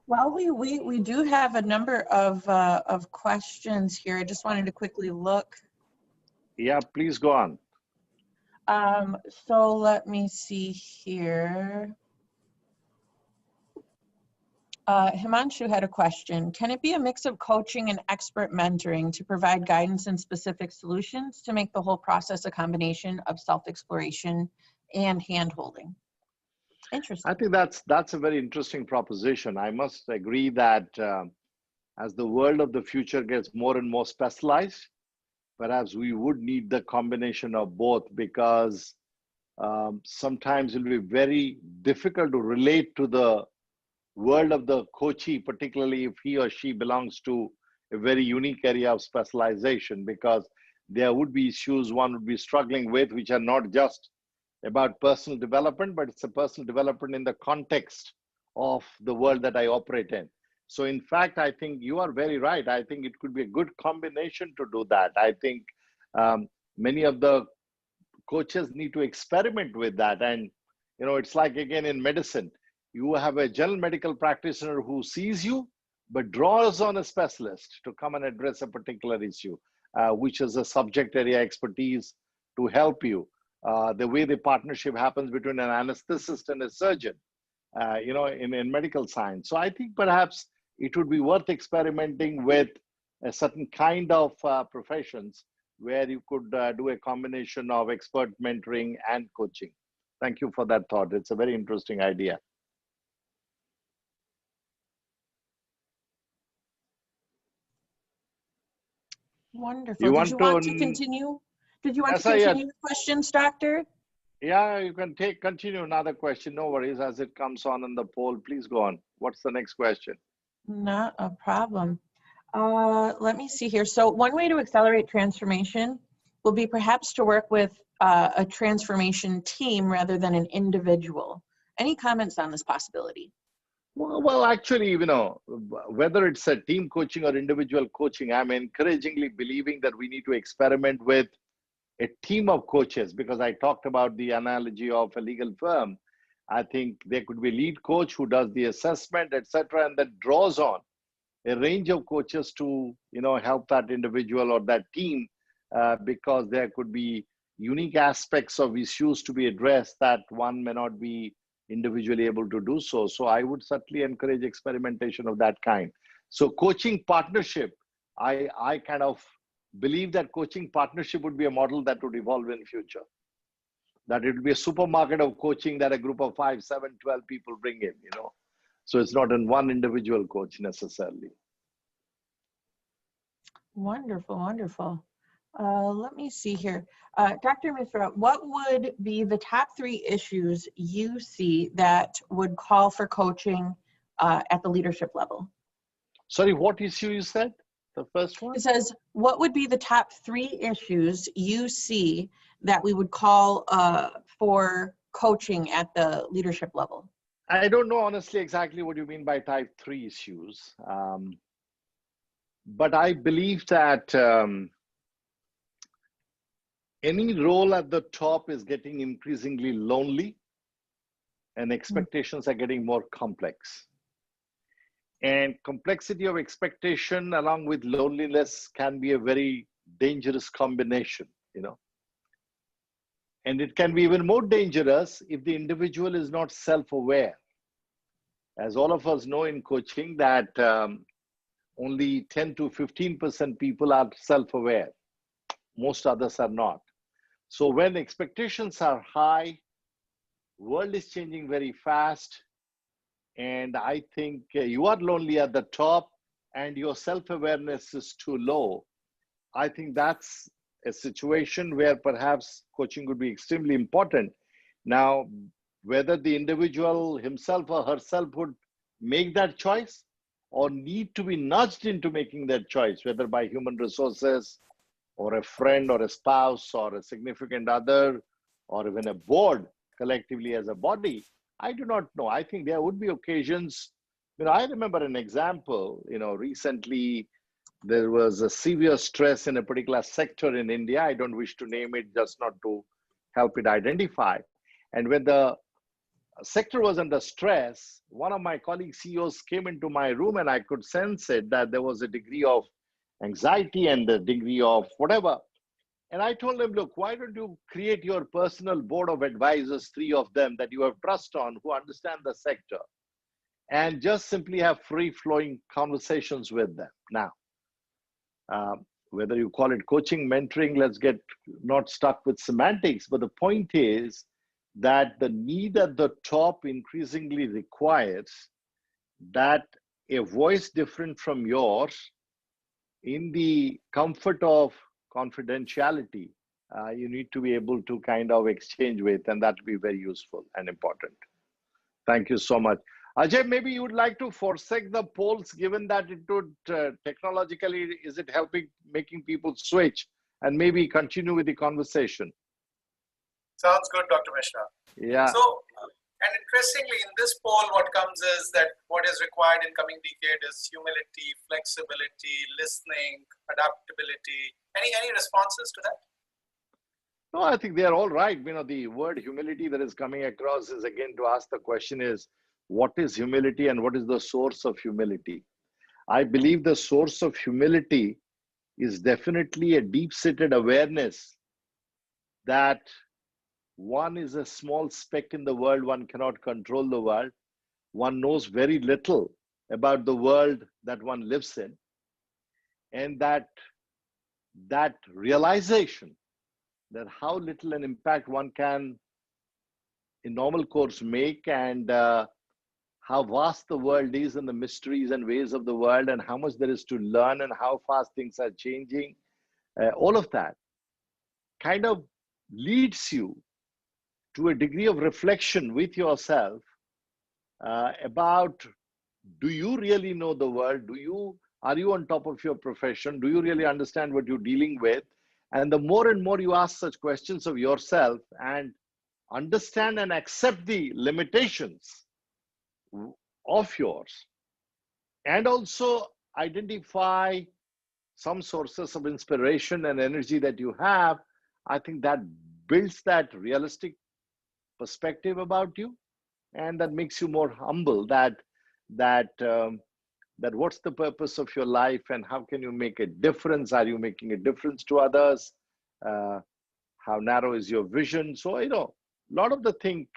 Well, we do have a number of questions here. I just wanted to quickly look. Yeah, please go on. So let me see here. Himanshu had a question. Can it be a mix of coaching and expert mentoring to provide guidance and specific solutions to make the whole process a combination of self-exploration and hand-holding? Interesting. I think that's a very interesting proposition. I must agree that as the world of the future gets more and more specialized, perhaps we would need the combination of both, because sometimes it will be very difficult to relate to the world of the coachee, particularly if he or she belongs to a very unique area of specialization, because there would be issues one would be struggling with, which are not just about personal development, but it's a personal development in the context of the world that I operate in. So in fact, I think you are very right. I think it could be a good combination to do that. I think many of the coaches need to experiment with that. And, you know, it's like, again, in medicine, you have a general medical practitioner who sees you, but draws on a specialist to come and address a particular issue, which is a subject area expertise to help you. The way the partnership happens between an anesthetist and a surgeon, you know, in medical science. So I think perhaps it would be worth experimenting with a certain kind of professions where you could do a combination of expert mentoring and coaching. Thank you for that thought. It's a very interesting idea. Wonderful. Did you want to continue? Did you want Yes, to continue the questions, Doctor? Yeah, you can continue another question. No worries. As it comes on in the poll, please go on. What's the next question? Not a problem. Let me see here. So one way to accelerate transformation will be perhaps to work with a transformation team rather than an individual. Any comments on this possibility? Well, actually, you know, whether it's a team coaching or individual coaching, I'm encouragingly believing that we need to experiment with a team of coaches, because I talked about the analogy of a legal firm. I think there could be a lead coach who does the assessment, etc., and that draws on a range of coaches to, you know, help that individual or that team, because there could be unique aspects of issues to be addressed that one may not be individually able to do so. So I would certainly encourage experimentation of that kind. So coaching partnership, I kind of believe that coaching partnership would be a model that would evolve in future. That it would be a supermarket of coaching that a group of 5, 7, 12 people bring in, you know. So it's not in one individual coach necessarily. Wonderful, wonderful. Let me see here. Dr. Misra, what would be the top 3 issues you see that would call for coaching at the leadership level? Sorry, what issue you said? The first one? It says, what would be the top 3 issues you see that we would call for coaching at the leadership level? I don't know honestly exactly what you mean by type 3 issues. But I believe that any role at the top is getting increasingly lonely and expectations are getting more complex. And complexity of expectation along with loneliness can be a very dangerous combination, you know. And it can be even more dangerous if the individual is not self-aware. As all of us know in coaching that only 10 to 15% people are self-aware. Most others are not. So when expectations are high, world is changing very fast. And I think you are lonely at the top and your self-awareness is too low. I think that's a situation where perhaps coaching would be extremely important. Now, whether the individual himself or herself would make that choice or need to be nudged into making that choice, whether by human resources or a friend or a spouse or a significant other or even a board collectively as a body, I do not know. I think there would be occasions, you know, I remember an example, you know, recently there was a severe stress in a particular sector in India. I don't wish to name it just not to help it identify. And when the sector was under stress, one of my colleague CEOs came into my room and I could sense it that there was a degree of anxiety and a degree of whatever. And I told him, look, why don't you create your personal board of advisors, 3 of them that you have trust on, who understand the sector, and just simply have free-flowing conversations with them. Now, whether you call it coaching, mentoring, let's get not stuck with semantics, but the point is that the need at the top increasingly requires that a voice different from yours in the comfort of confidentiality, you need to be able to kind of exchange with, and that will be very useful and important. Thank you so much. Ajay, maybe you would like to forsake the polls, given that it would technologically, is it helping making people switch and maybe continue with the conversation? Sounds good, Dr. Misra. Yeah. So, and interestingly, in this poll, what comes is that what is required in coming decade is humility, flexibility, listening, adaptability. Any responses to that? No, I think they are all right. You know, the word humility that is coming across is again to ask the question is, what is humility and what is the source of humility? I believe the source of humility is definitely a deep-seated awareness that one is a small speck in the world, one cannot control the world, one knows very little about the world that one lives in, and that realization that how little an impact one can in normal course make, and how vast the world is and the mysteries and ways of the world and how much there is to learn and how fast things are changing, all of that kind of leads you to a degree of reflection with yourself about, do you really know the world? Are you on top of your profession? Do you really understand what you're dealing with? And the more and more you ask such questions of yourself and understand and accept the limitations of yours, and also identify some sources of inspiration and energy that you have, I think that builds that realistic perspective about you, and that makes you more humble, that what's the purpose of your life and how can you make a difference? Are you making a difference to others? How narrow is your vision? So, you know, a lot of the thing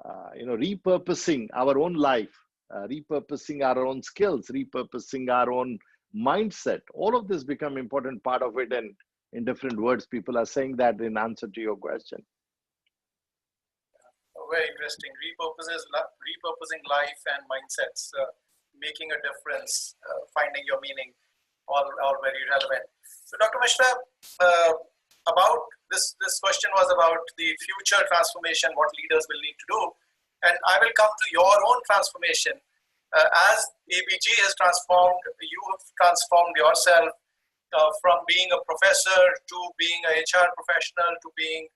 repurposing our own life, repurposing our own skills, repurposing our own mindset. All of this become important part of it, and in different words, people are saying that in answer to your question. Very interesting. Repurposing life and mindsets, making a difference, finding your meaning, all very relevant. So, Dr. Misra, about this question was about the future transformation, what leaders will need to do. And I will come to your own transformation. As ABG has transformed, you have transformed yourself from being a professor to being a HR professional to being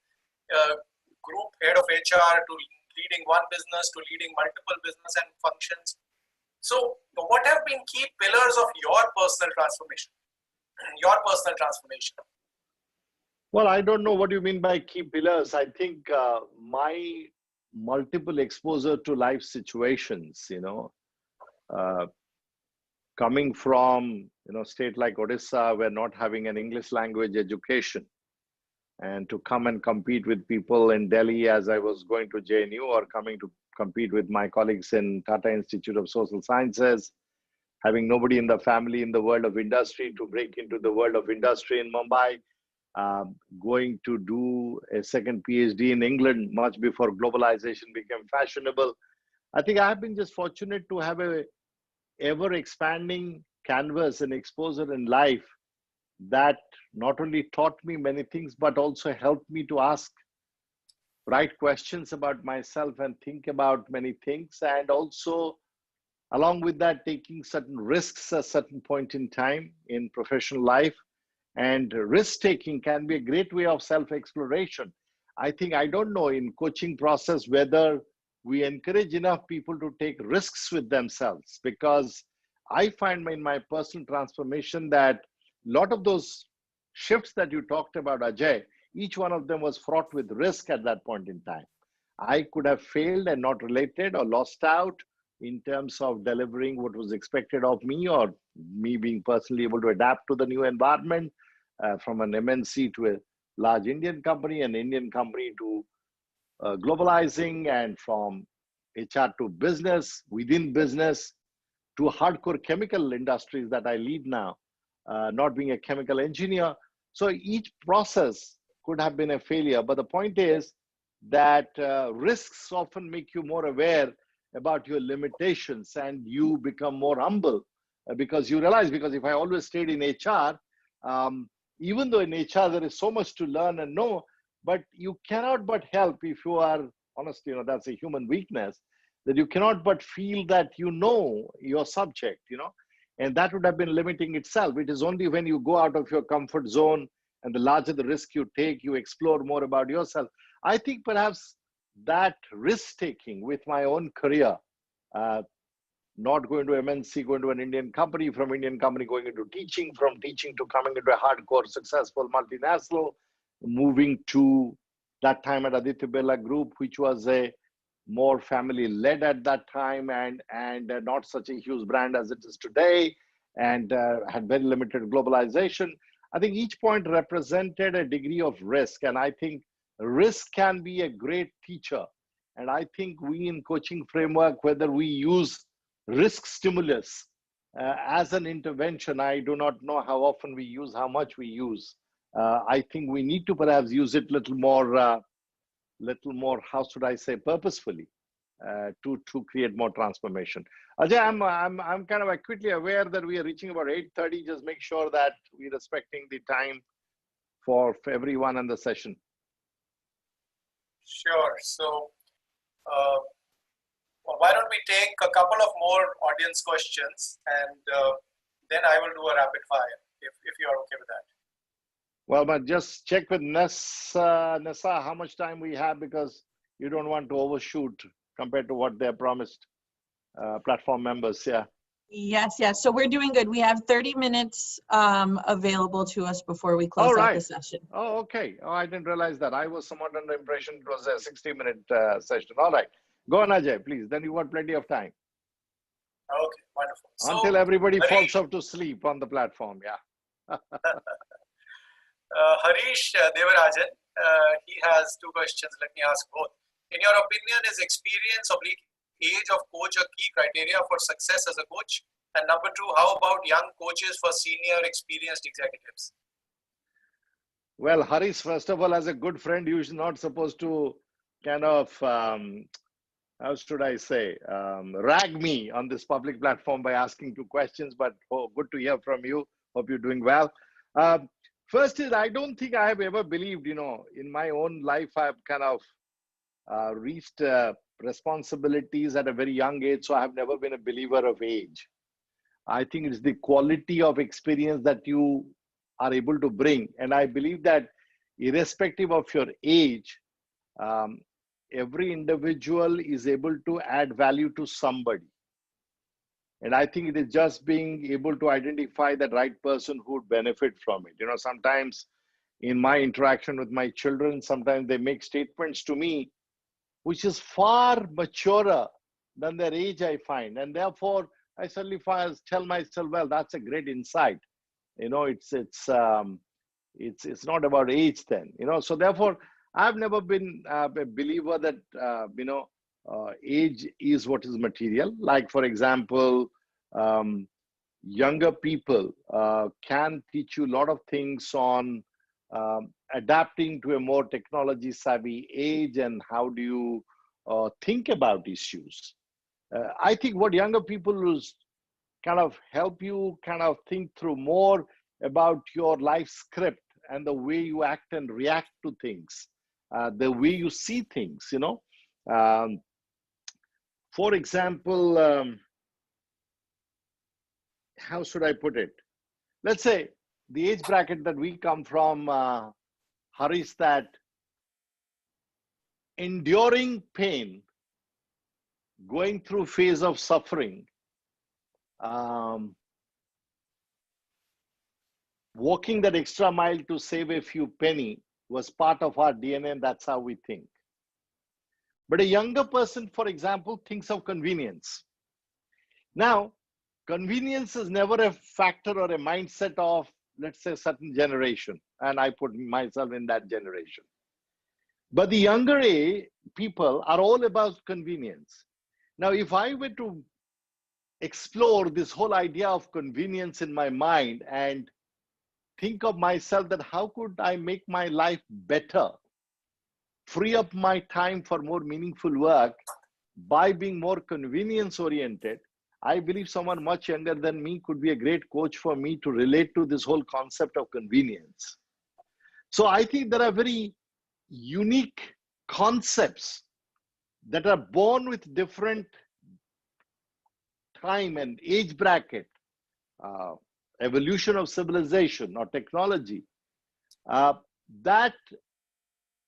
group head of HR to leading one business to leading multiple business and functions. So what have been key pillars of your personal transformation? Well, I don't know what you mean by key pillars. I think my multiple exposure to life situations, coming from, state like Odisha, where not having an English language education, and to come and compete with people in Delhi as I was going to JNU, or coming to compete with my colleagues in Tata Institute of Social Sciences, having nobody in the family in the world of industry to break into the world of industry in Mumbai, going to do a second PhD in England much before globalization became fashionable. I think I have been just fortunate to have a ever expanding canvas and exposure in life that not only taught me many things, but also helped me to ask right questions about myself and think about many things. And also, along with that, taking certain risks at a certain point in time in professional life. And risk-taking can be a great way of self-exploration. I think, I don't know in coaching process whether we encourage enough people to take risks with themselves, because I find in my personal transformation that a lot of those shifts that you talked about, Ajay, each one of them was fraught with risk at that point in time. I could have failed and not related or lost out in terms of delivering what was expected of me, or me being personally able to adapt to the new environment, from an MNC to a large Indian company, an Indian company to globalizing, and from HR to business, within business, to hardcore chemical industries that I lead now, not being a chemical engineer. So each process could have been a failure. But the point is that risks often make you more aware about your limitations, and you become more humble because you realize, because if I always stayed in HR, even though in HR there is so much to learn and know, but you cannot but help, if you are honest, that's a human weakness, that you cannot but feel that you know your subject, and that would have been limiting itself. It is only when you go out of your comfort zone and the larger the risk you take, you explore more about yourself. I think perhaps that risk-taking with my own career, not going to MNC, going to an Indian company, from Indian company going into teaching, from teaching to coming into a hardcore successful multinational, moving to that time at Aditya Birla Group, which was a more family-led at that time, and not such a huge brand as it is today, and had very limited globalization. I think each point represented a degree of risk, and I think risk can be a great teacher. And I think we in coaching framework, whether we use risk stimulus as an intervention, I do not know how often we use, how much we use. I think we need to perhaps use it little more, how should I say, purposefully, to create more transformation. Ajay, I'm kind of acutely aware that we are reaching about 8:30. Just make sure that we're respecting the time for everyone in the session. Sure. So why don't we take a couple of more audience questions, and then I will do a rapid fire if you are okay with that. Well, but just check with Nessa, how much time we have, because you don't want to overshoot compared to what they're promised platform members. Yeah. Yes. So we're doing good. We have 30 minutes available to us before we close out the session. Oh, okay. Oh, I didn't realize that. I was somewhat under the impression it was a 60-minute session. All right. Go on, Ajay, please. Then you got plenty of time. Okay, wonderful. Until everybody falls off to sleep on the platform. Yeah. Harish Devarajan, he has two questions. Let me ask both. In your opinion, is experience oblique age of coach a key criteria for success as a coach? And number two, how about young coaches for senior experienced executives? Well, Haris, first of all, as a good friend, you're not supposed to kind of, how should I say, rag me on this public platform by asking two questions, but oh, good to hear from you. Hope you're doing well. Um, First is, I don't think I have ever believed, in my own life, I've kind of reached responsibilities at a very young age, so I have never been a believer of age. I think it's the quality of experience that you are able to bring. And I believe that irrespective of your age, um, every individual is able to add value to somebody. And I think it is just being able to identify that right person who would benefit from it. Sometimes in my interaction with my children, sometimes they make statements to me which is far maturer than their age, I find. And therefore, I suddenly tell myself, well, that's a great insight. It's not about age then. So therefore, I've never been a believer that age is what is material. Like for example, younger people can teach you a lot of things on adapting to a more technology savvy age and how do you think about issues. I think what younger people is kind of help you kind of think through more about your life script and the way you act and react to things, the way you see things, For example, how should I put it? Let's say the age bracket that we come from, Haris, that enduring pain, going through phase of suffering, walking that extra mile to save a few penny was part of our DNA, and that's how we think. But a younger person, for example, thinks of convenience. Now, convenience is never a factor or a mindset of, let's say, a certain generation, and I put myself in that generation. But the younger people are all about convenience. Now, if I were to explore this whole idea of convenience in my mind and think of myself that how could I make my life better, free up my time for more meaningful work by being more convenience oriented, I believe someone much younger than me could be a great coach for me to relate to this whole concept of convenience. So I think there are very unique concepts that are born with different time and age bracket, evolution of civilization or technology, that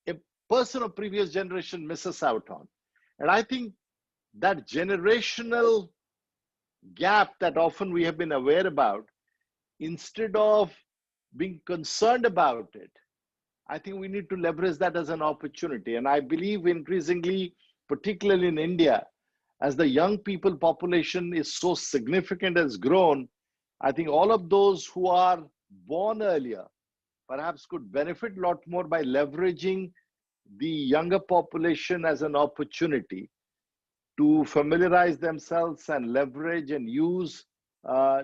a person of previous generation misses out on. And I think that generational gap that often we have been aware about, instead of being concerned about it, I think we need to leverage that as an opportunity. And I believe increasingly, particularly in India, as the young people population is so significant, has grown, I think all of those who are born earlier perhaps could benefit a lot more by leveraging the younger population as an opportunity to familiarize themselves and leverage and use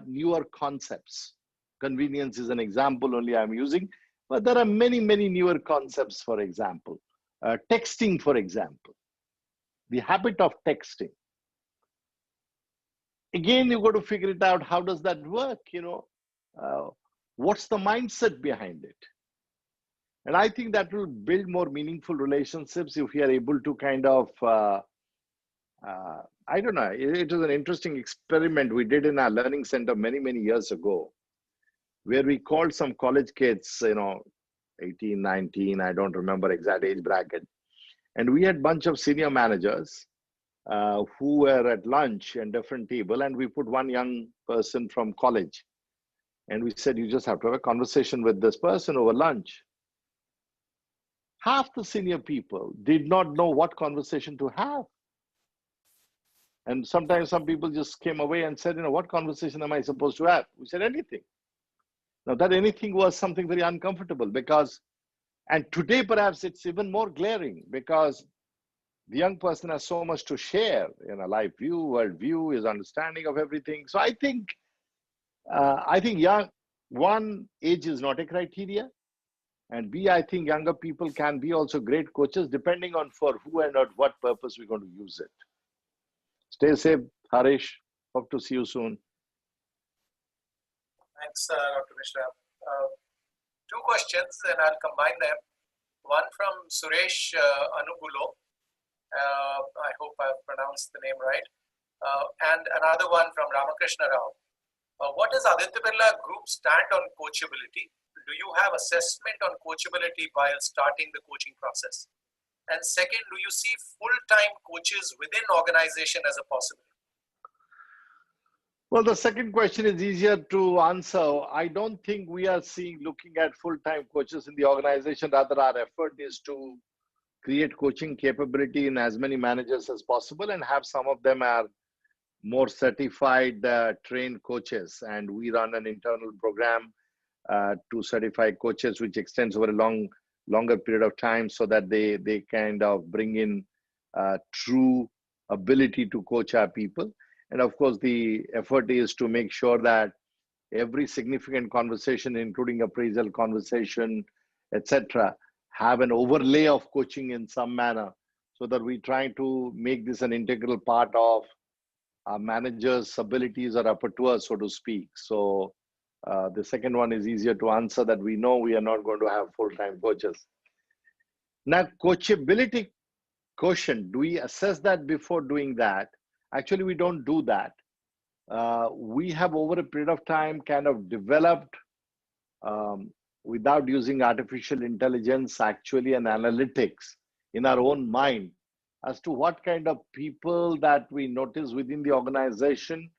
newer concepts. Convenience is an example only I'm using, but there are many, many newer concepts, for example. Texting, for example, the habit of texting. Again, you've got to figure it out. How does that work? What's the mindset behind it? And I think that will build more meaningful relationships if we are able to kind of, I don't know, it was an interesting experiment we did in our learning center many, many years ago, where we called some college kids, 18, 19, I don't remember exact age bracket. And we had a bunch of senior managers who were at lunch and different table, and we put one young person from college. And we said, you just have to have a conversation with this person over lunch. Half the senior people did not know what conversation to have. And sometimes some people just came away and said, what conversation am I supposed to have? We said, anything. Now that anything was something very uncomfortable because, and today perhaps it's even more glaring because the young person has so much to share, life view, world view, his understanding of everything. So I think young, one, age is not a criteria. And B, I think younger people can be also great coaches depending on for who and at what purpose we're going to use it. Stay safe, Harish. Hope to see you soon. Thanks, Dr. Misra. Two questions, and I'll combine them. One from Suresh Anugulo. I hope I've pronounced the name right. And another one from Ramakrishna Rao. What does Aditya Birla Group stand on coachability? Do you have assessment on coachability while starting the coaching process? And second, do you see full-time coaches within organization as a possibility? Well, the second question is easier to answer. I don't think we are looking at full-time coaches in the organization. Rather, our effort is to create coaching capability in as many managers as possible and have some of them are more certified trained coaches. And we run an internal program to certify coaches, which extends over a longer period of time so that they kind of bring in true ability to coach our people. And of course, the effort is to make sure that every significant conversation, including appraisal conversation, etc., have an overlay of coaching in some manner so that we're trying to make this an integral part of our managers' abilities or repertoire, so to speak. So the second one is easier to answer, that we know we are not going to have full-time coaches. Now, coachability quotient, do we assess that before doing that? Actually, we don't do that. We have over a period of time kind of developed, without using artificial intelligence, actually an analytics in our own mind as to what kind of people that we notice within the organization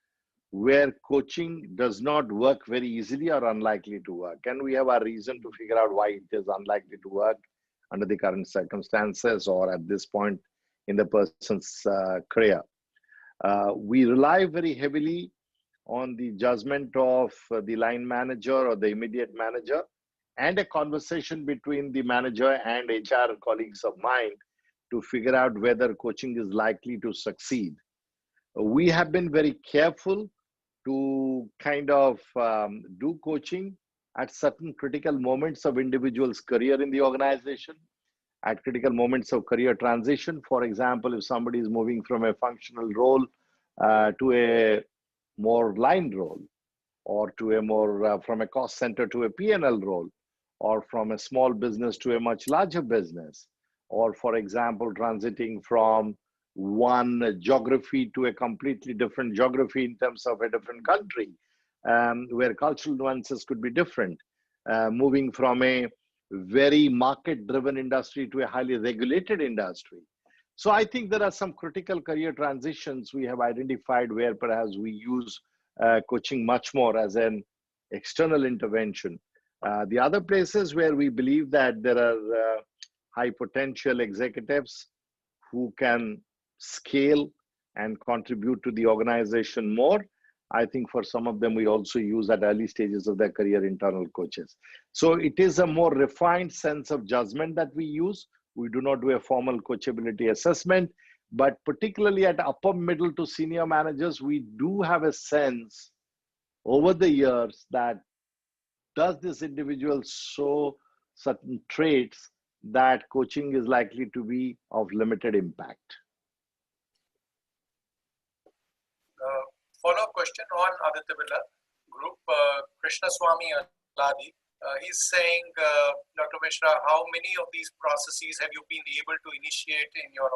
where coaching does not work very easily or unlikely to work. And we have a reason to figure out why it is unlikely to work under the current circumstances or at this point in the person's career. We rely very heavily on the judgment of the line manager or the immediate manager and a conversation between the manager and HR colleagues of mine to figure out whether coaching is likely to succeed. We have been very careful to kind of do coaching at certain critical moments of individuals' career in the organization, at critical moments of career transition. For example, if somebody is moving from a functional role to a more line role, or to a more from a cost center to a P&L role, or from a small business to a much larger business, or for example, transiting from one geography to a completely different geography in terms of a different country, where cultural nuances could be different, moving from a very market-driven industry to a highly regulated industry. So I think there are some critical career transitions we have identified where perhaps we use coaching much more as an external intervention. The other places where we believe that there are high potential executives who can scale and contribute to the organization more, I think for some of them we also use at early stages of their career internal coaches. So it is a more refined sense of judgment that we use. We do not do a formal coachability assessment, but particularly at upper, middle to senior managers, we do have a sense over the years that does this individual show certain traits that coaching is likely to be of limited impact. Follow-up question on Aditya Birla Group, Krishna Swami Aladi. He's saying, Dr. Misra, how many of these processes have you been able to initiate in your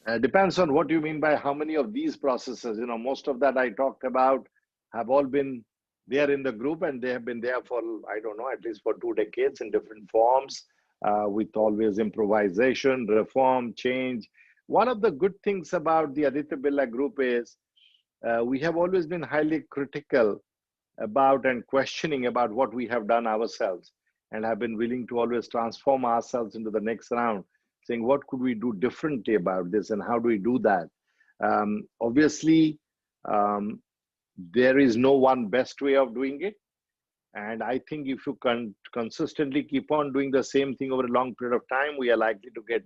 organization? Depends on what you mean by how many of these processes. Most of that I talked about have all been there in the group, and they have been there for, I don't know, at least for 2 decades in different forms, with always improvisation, reform, change. One of the good things about the Aditya Birla Group is we have always been highly critical about and questioning about what we have done ourselves, and have been willing to always transform ourselves into the next round, saying what could we do differently about this and how do we do that. Obviously, there is no one best way of doing it. And I think if you can consistently keep on doing the same thing over a long period of time, we are likely to get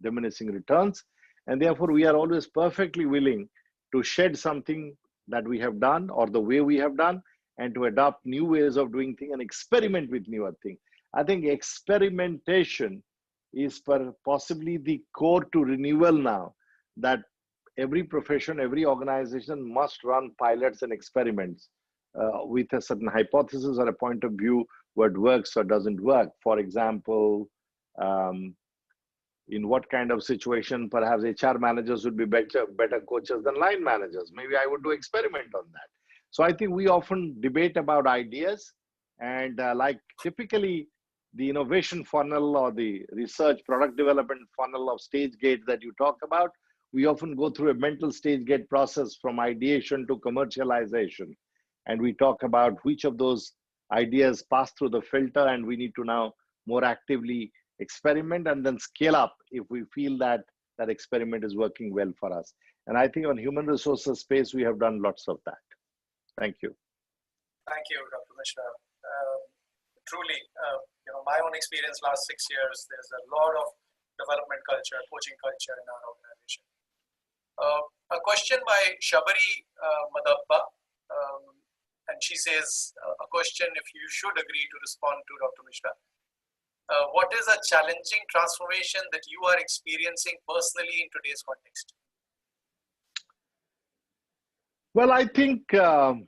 diminishing returns. And therefore, we are always perfectly willing to shed something that we have done or the way we have done, and to adopt new ways of doing things and experiment with newer things. I think experimentation is possibly the core to renewal now, that every profession, every organization must run pilots and experiments with a certain hypothesis or a point of view, what works or doesn't work. For example, in what kind of situation perhaps HR managers would be better coaches than line managers. Maybe I would do experiment on that. So I think we often debate about ideas, and like typically the innovation funnel or the research product development funnel of stage gate that you talk about, we often go through a mental stage gate process from ideation to commercialization. And we talk about which of those ideas pass through the filter, and we need to now more actively experiment and then scale up if we feel that that experiment is working well for us. And I think on human resources space, we have done lots of that. Thank you. Thank you, Dr. Misra. Truly, my own experience last 6 years, there's a lot of development culture, coaching culture in our organization. A question by Shabari Madabba, and she says, a question if you should agree to respond to Dr. Misra. What is a challenging transformation that you are experiencing personally in today's context? Well, I think the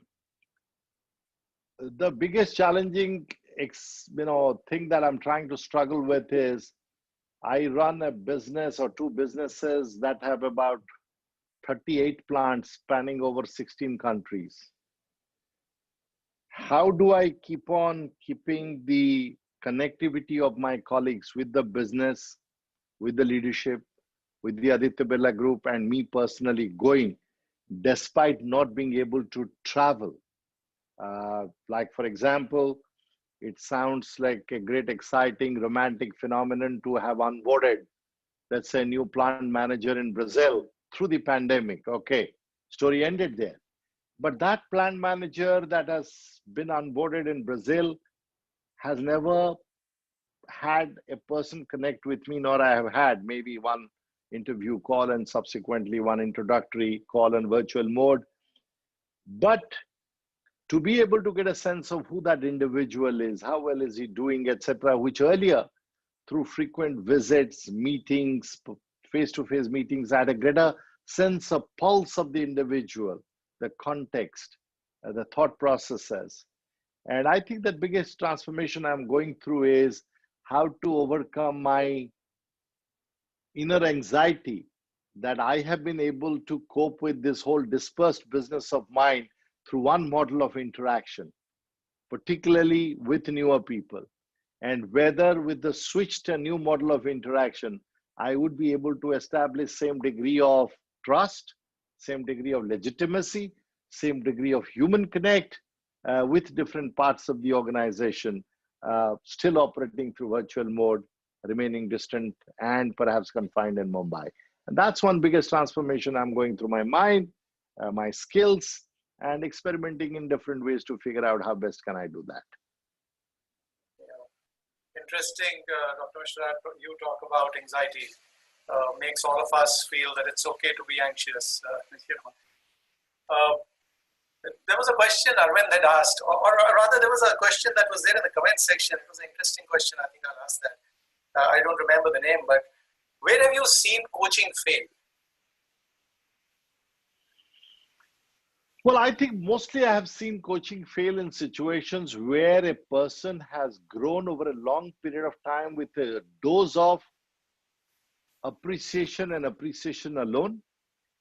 biggest challenging thing that I'm trying to struggle with is I run a business or two businesses that have about 38 plants spanning over 16 countries. How do I keep on keeping the connectivity of my colleagues with the business, with the leadership, with the Aditya Birla Group, and me personally going, despite not being able to travel? Like, for example, it sounds like a great, exciting, romantic phenomenon to have onboarded, let's say, a new plant manager in Brazil through the pandemic. Okay, story ended there. But that plant manager that has been onboarded in Brazil has never had a person connect with me, nor I have had maybe one interview call and subsequently one introductory call in virtual mode. But to be able to get a sense of who that individual is, how well is he doing, etc., which earlier through frequent visits, meetings, face-to-face meetings, I had a greater sense of pulse of the individual, the context, the thought processes. And I think the biggest transformation I'm going through is how to overcome my inner anxiety that I have been able to cope with this whole dispersed business of mine through one model of interaction, particularly with newer people. And whether with the switch to a new model of interaction, I would be able to establish same degree of trust, same degree of legitimacy, same degree of human connect with different parts of the organization, still operating through virtual mode, remaining distant and perhaps confined in Mumbai. And that's one biggest transformation I'm going through my mind, my skills, and experimenting in different ways to figure out how best can I do that. Interesting, Dr. Misra, you talk about anxiety. Makes all of us feel that it's okay to be anxious. There was a question Arvind had asked, or rather there was a question that was there in the comment section. It was an interesting question. I think I'll ask that. I don't remember the name, but where have you seen coaching fail? Well, I think mostly I have seen coaching fail in situations where a person has grown over a long period of time with a dose of appreciation and appreciation alone,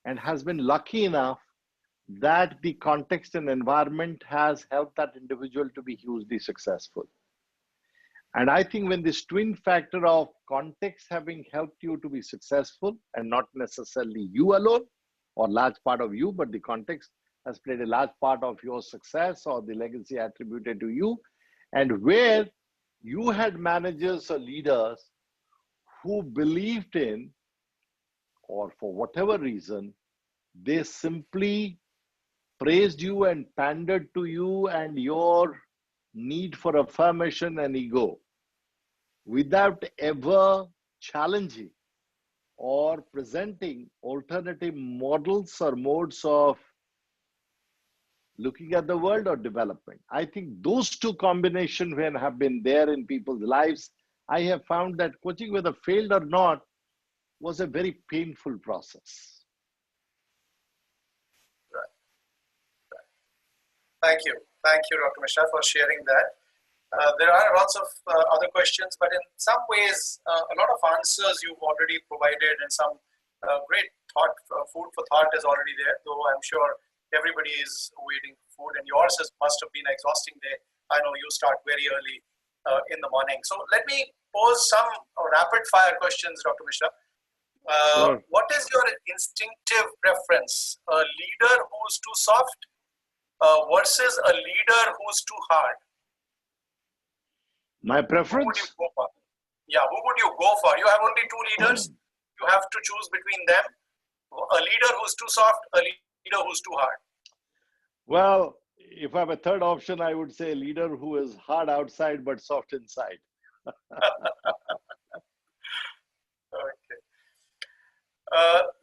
and has been lucky enough that the context and environment has helped that individual to be hugely successful. And I think when this twin factor of context having helped you to be successful, and not necessarily you alone or large part of you, but the context has played a large part of your success or the legacy attributed to you, and where you had managers or leaders who believed in, or for whatever reason, they simply praised you and pandered to you and your need for affirmation and ego without ever challenging or presenting alternative models or modes of looking at the world or development. I think those two combinations when have been there in people's lives, I have found that coaching, whether failed or not, was a very painful process. Thank you. Thank you, Dr. Misra, for sharing that. There are lots of other questions, but in some ways, a lot of answers you've already provided, and some great thought, food for thought is already there, though I'm sure everybody is waiting for food, and yours must have been an exhausting day. I know you start very early in the morning. So let me pose some rapid fire questions, Dr. Misra. Sure. What is your instinctive preference? A leader who's too soft versus a leader who's too hard? My preference? Who would you go for? Yeah, who would you go for? You have only two leaders. You have to choose between them. A leader who's too soft, a leader who's too hard. Well, if I have a third option, I would say a leader who is hard outside but soft inside. Okay.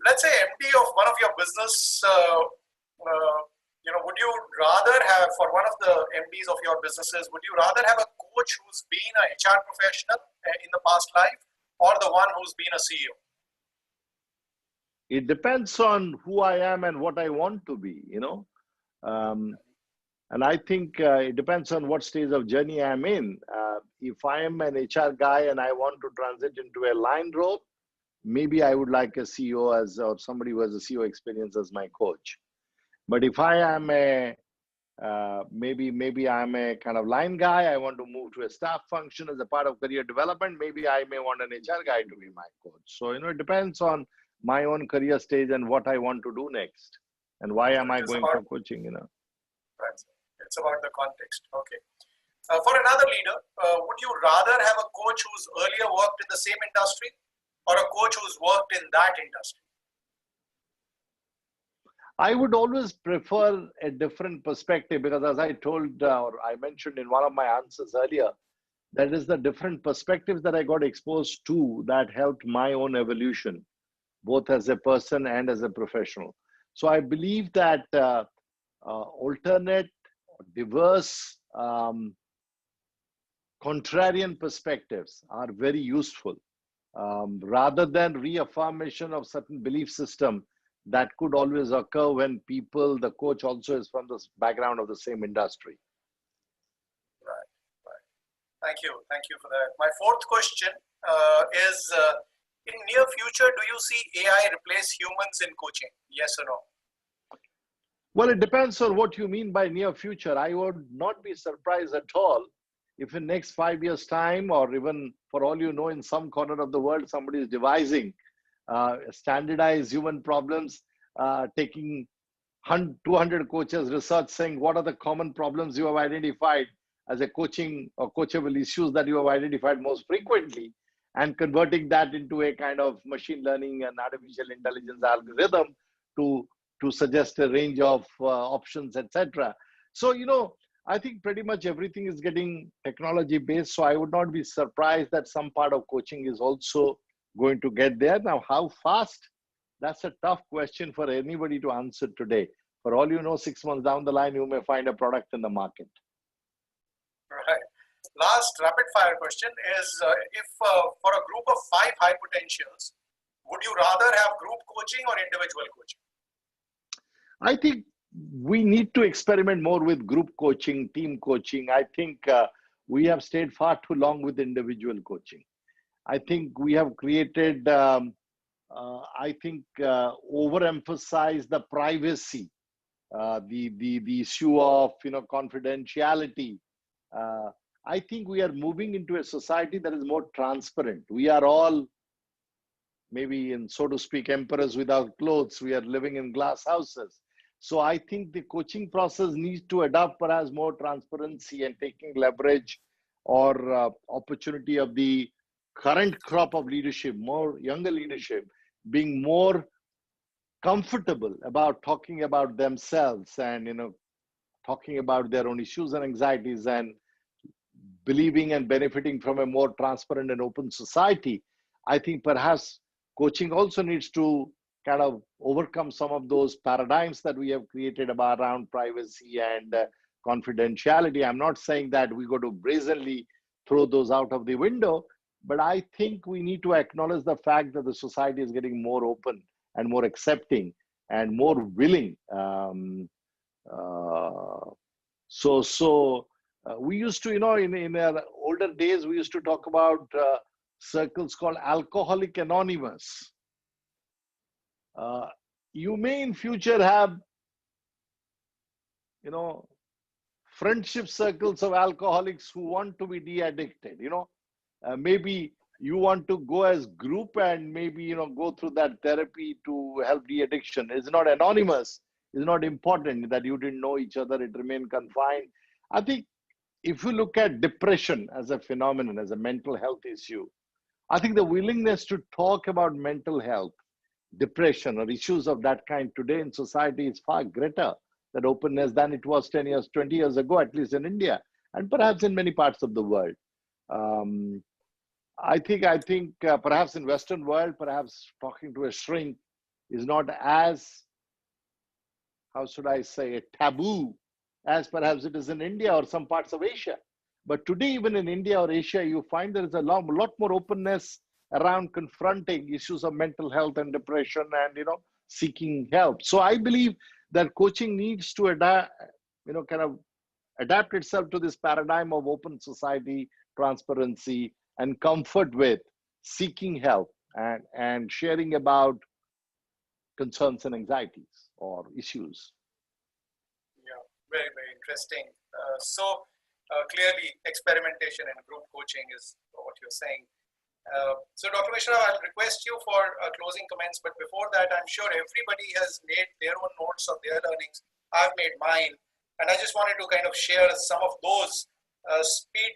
Let's say MD of one of your business, would you rather have, for one of the MDs of your businesses, would you rather have a coach who's been an HR professional in the past life, or the one who's been a CEO? It depends on who I am and what I want to be, and I think it depends on what stage of journey I'm in. If I am an HR guy and I want to transit into a line role, maybe I would like a CEO or somebody who has a CEO experience as my coach. But if I am maybe I'm a kind of line guy, I want to move to a staff function as a part of career development, maybe I may want an HR guy to be my coach. So, it depends on my own career stage and what I want to do next. And why am I going for coaching, Right. It's about the context. Okay. For another leader, would you rather have a coach who's earlier worked in the same industry, or a coach who's worked in that industry? I would always prefer a different perspective, because as I told or I mentioned in one of my answers earlier, that is the different perspectives that I got exposed to that helped my own evolution, both as a person and as a professional. So I believe that alternate, diverse, contrarian perspectives are very useful, rather than reaffirmation of certain belief system that could always occur when the coach also is from the background of the same industry. Right. Thank you for that. My fourth question is, in near future, do you see AI replace humans in coaching? Yes or no? Well, it depends on what you mean by near future. I would not be surprised at all if in next 5 years' time, or even for all you know, in some corner of the world, somebody is devising standardized human problems, taking 200 coaches research saying what are the common problems you have identified as a coaching or coachable issues that you have identified most frequently, and converting that into a kind of machine learning and artificial intelligence algorithm to suggest a range of options, etc. So, I think pretty much everything is getting technology based. So I would not be surprised that some part of coaching is also going to get there. Now, how fast? That's a tough question for anybody to answer today. For all you know, 6 months down the line, you may find a product in the market. Right. Last rapid fire question is, if for a group of 5 high potentials, would you rather have group coaching or individual coaching? I think we need to experiment more with group coaching, team coaching. I think we have stayed far too long with individual coaching. I think we have created, overemphasized the privacy, the issue of confidentiality. I think we are moving into a society that is more transparent. We are all, maybe in, so to speak, emperors without clothes. We are living in glass houses. So I think the coaching process needs to adopt perhaps more transparency and taking leverage or opportunity of the current crop of leadership, more younger leadership, being more comfortable about talking about themselves and talking about their own issues and anxieties, and believing and benefiting from a more transparent and open society. I think perhaps coaching also needs to kind of overcome some of those paradigms that we have created about around privacy and confidentiality. I'm not saying that we go to brazenly throw those out of the window, but I think we need to acknowledge the fact that the society is getting more open and more accepting and more willing. We used to, in our older days, we used to talk about circles called Alcoholic Anonymous. You may in future have, friendship circles of alcoholics who want to be de-addicted. Maybe you want to go as group and maybe, go through that therapy to help de-addiction. It's not anonymous. It's not important that you didn't know each other. It remained confined. I think if you look at depression as a phenomenon, as a mental health issue, I think the willingness to talk about mental health, depression, or issues of that kind today in society is far greater, that openness, than it was 10 years, 20 years ago, at least in India, and perhaps in many parts of the world. I think perhaps in Western world, perhaps talking to a shrink is not as, how should I say, a taboo as perhaps it is in India or some parts of Asia. But today, even in India or Asia, you find there is a lot more openness around confronting issues of mental health and depression and, seeking help. So I believe that coaching needs to adapt, kind of adapt itself to this paradigm of open society, transparency, and comfort with seeking help and sharing about concerns and anxieties or issues. Yeah, very, very interesting. Clearly, experimentation and group coaching is what you're saying. So Dr. Misra, I'll request you for closing comments, but before that, I'm sure everybody has made their own notes of their learnings. I've made mine, and I just wanted to kind of share some of those. Speed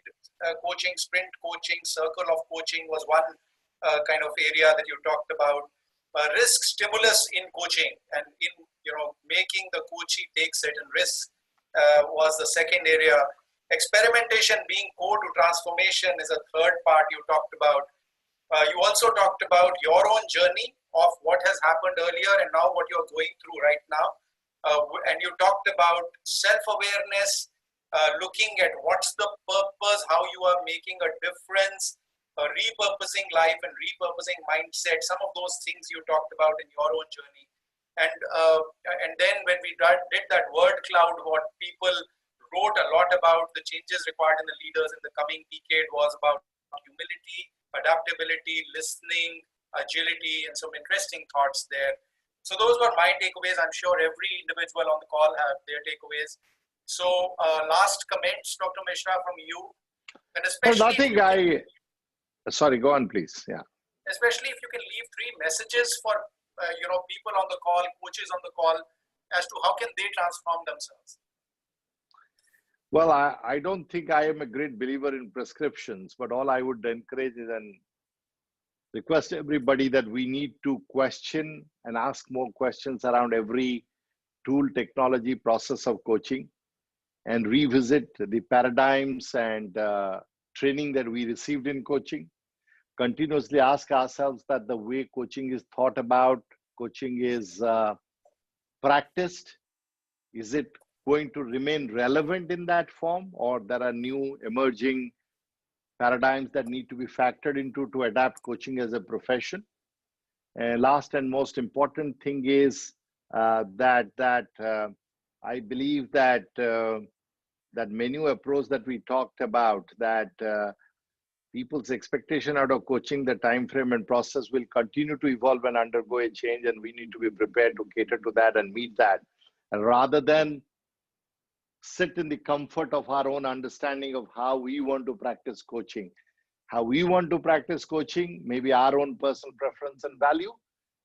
coaching, sprint coaching, circle of coaching was one kind of area that you talked about. Risk stimulus in coaching and in making the coachee take certain risks was the second area. Experimentation being core to transformation is a third part you talked about. You also talked about your own journey of what has happened earlier and now what you're going through right now. And you talked about self-awareness, looking at what's the purpose, how you are making a difference, repurposing life and repurposing mindset. Some of those things you talked about in your own journey. And then when we did that word cloud, what people wrote a lot about the changes required in the leaders in the coming decade was about humility, adaptability, listening, agility, and some interesting thoughts there. So those were my takeaways. I'm sure every individual on the call have their takeaways. So last comments, Dr. Misra, from you. And especially sorry, go on, please. Yeah. Especially if you can leave 3 messages for people on the call, coaches on the call, as to how can they transform themselves. Well, I don't think I am a great believer in prescriptions, but all I would encourage is and request everybody that we need to question and ask more questions around every tool, technology, process of coaching, and revisit the paradigms and training that we received in coaching. Continuously ask ourselves that the way coaching is thought about, coaching is practiced, is it going to remain relevant in that form, or there are new emerging paradigms that need to be factored into to adapt coaching as a profession? Last and most important thing is that I believe that that menu approach that we talked about, that people's expectation out of coaching, the time frame and process will continue to evolve and undergo a change, and we need to be prepared to cater to that and meet that, and rather than sit in the comfort of our own understanding of how we want to practice coaching. How we want to practice coaching may be our own personal preference and value,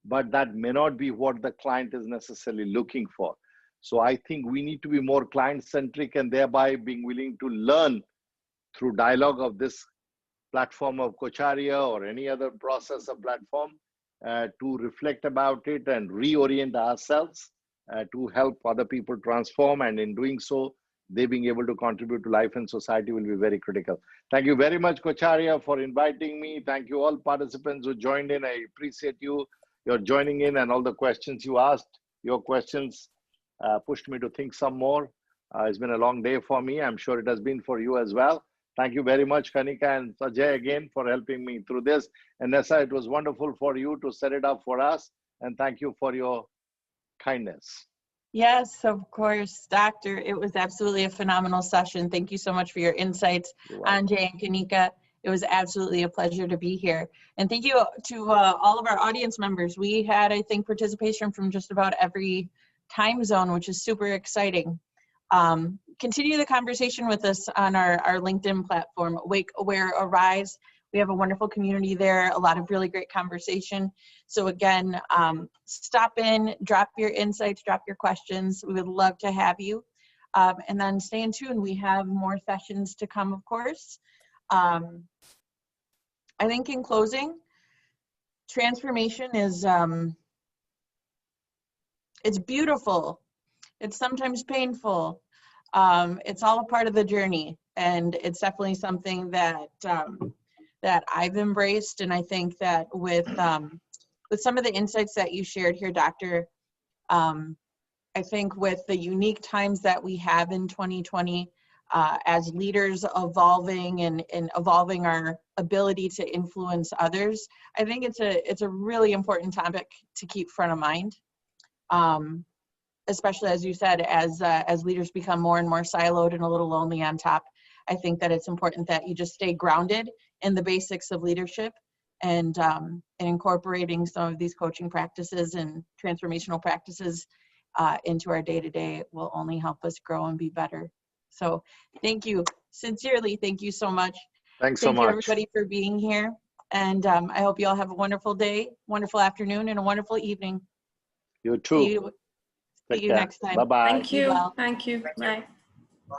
but that may not be what the client is necessarily looking for. So I think we need to be more client-centric and thereby being willing to learn through dialogue of this platform of Coacharia or any other process or platform to reflect about it and reorient ourselves to help other people transform, and in doing so, they being able to contribute to life and society will be very critical. Thank you very much, Kocharya, for inviting me. Thank you all participants who joined in. I appreciate you, your joining in and all the questions you asked. Your questions pushed me to think some more. It's been a long day for me. I'm sure it has been for you as well. Thank you very much, Kanika and Sajay, again for helping me through this. And Nessa, it was wonderful for you to set it up for us. And thank you for your kindness. Yes, of course, Doctor. It was absolutely a phenomenal session. Thank you so much for your insights, Anjay and Kanika. It was absolutely a pleasure to be here. And thank you to all of our audience members. We had, I think, participation from just about every time zone, which is super exciting. Continue the conversation with us on our LinkedIn platform, Awake, Aware, Arise. We have a wonderful community there, a lot of really great conversation. So again, stop in, drop your insights, drop your questions. We would love to have you. And then stay in tune. We have more sessions to come, of course. I think in closing, transformation is, it's beautiful. It's sometimes painful. It's all a part of the journey. And it's definitely something that, that I've embraced. And I think that with some of the insights that you shared here, Doctor, I think with the unique times that we have in 2020, as leaders evolving and evolving our ability to influence others, I think it's a really important topic to keep front of mind. Especially as you said, as leaders become more and more siloed and a little lonely on top, I think that it's important that you just stay grounded in the basics of leadership and incorporating some of these coaching practices and transformational practices into our day-to-day will only help us grow and be better. So thank you. Sincerely, thank you so much. Thanks so much. Thank you everybody for being here. And I hope you all have a wonderful day, wonderful afternoon, and a wonderful evening. You too. See you next time. Bye-bye. Thank you. Thank you. Bye. Bye.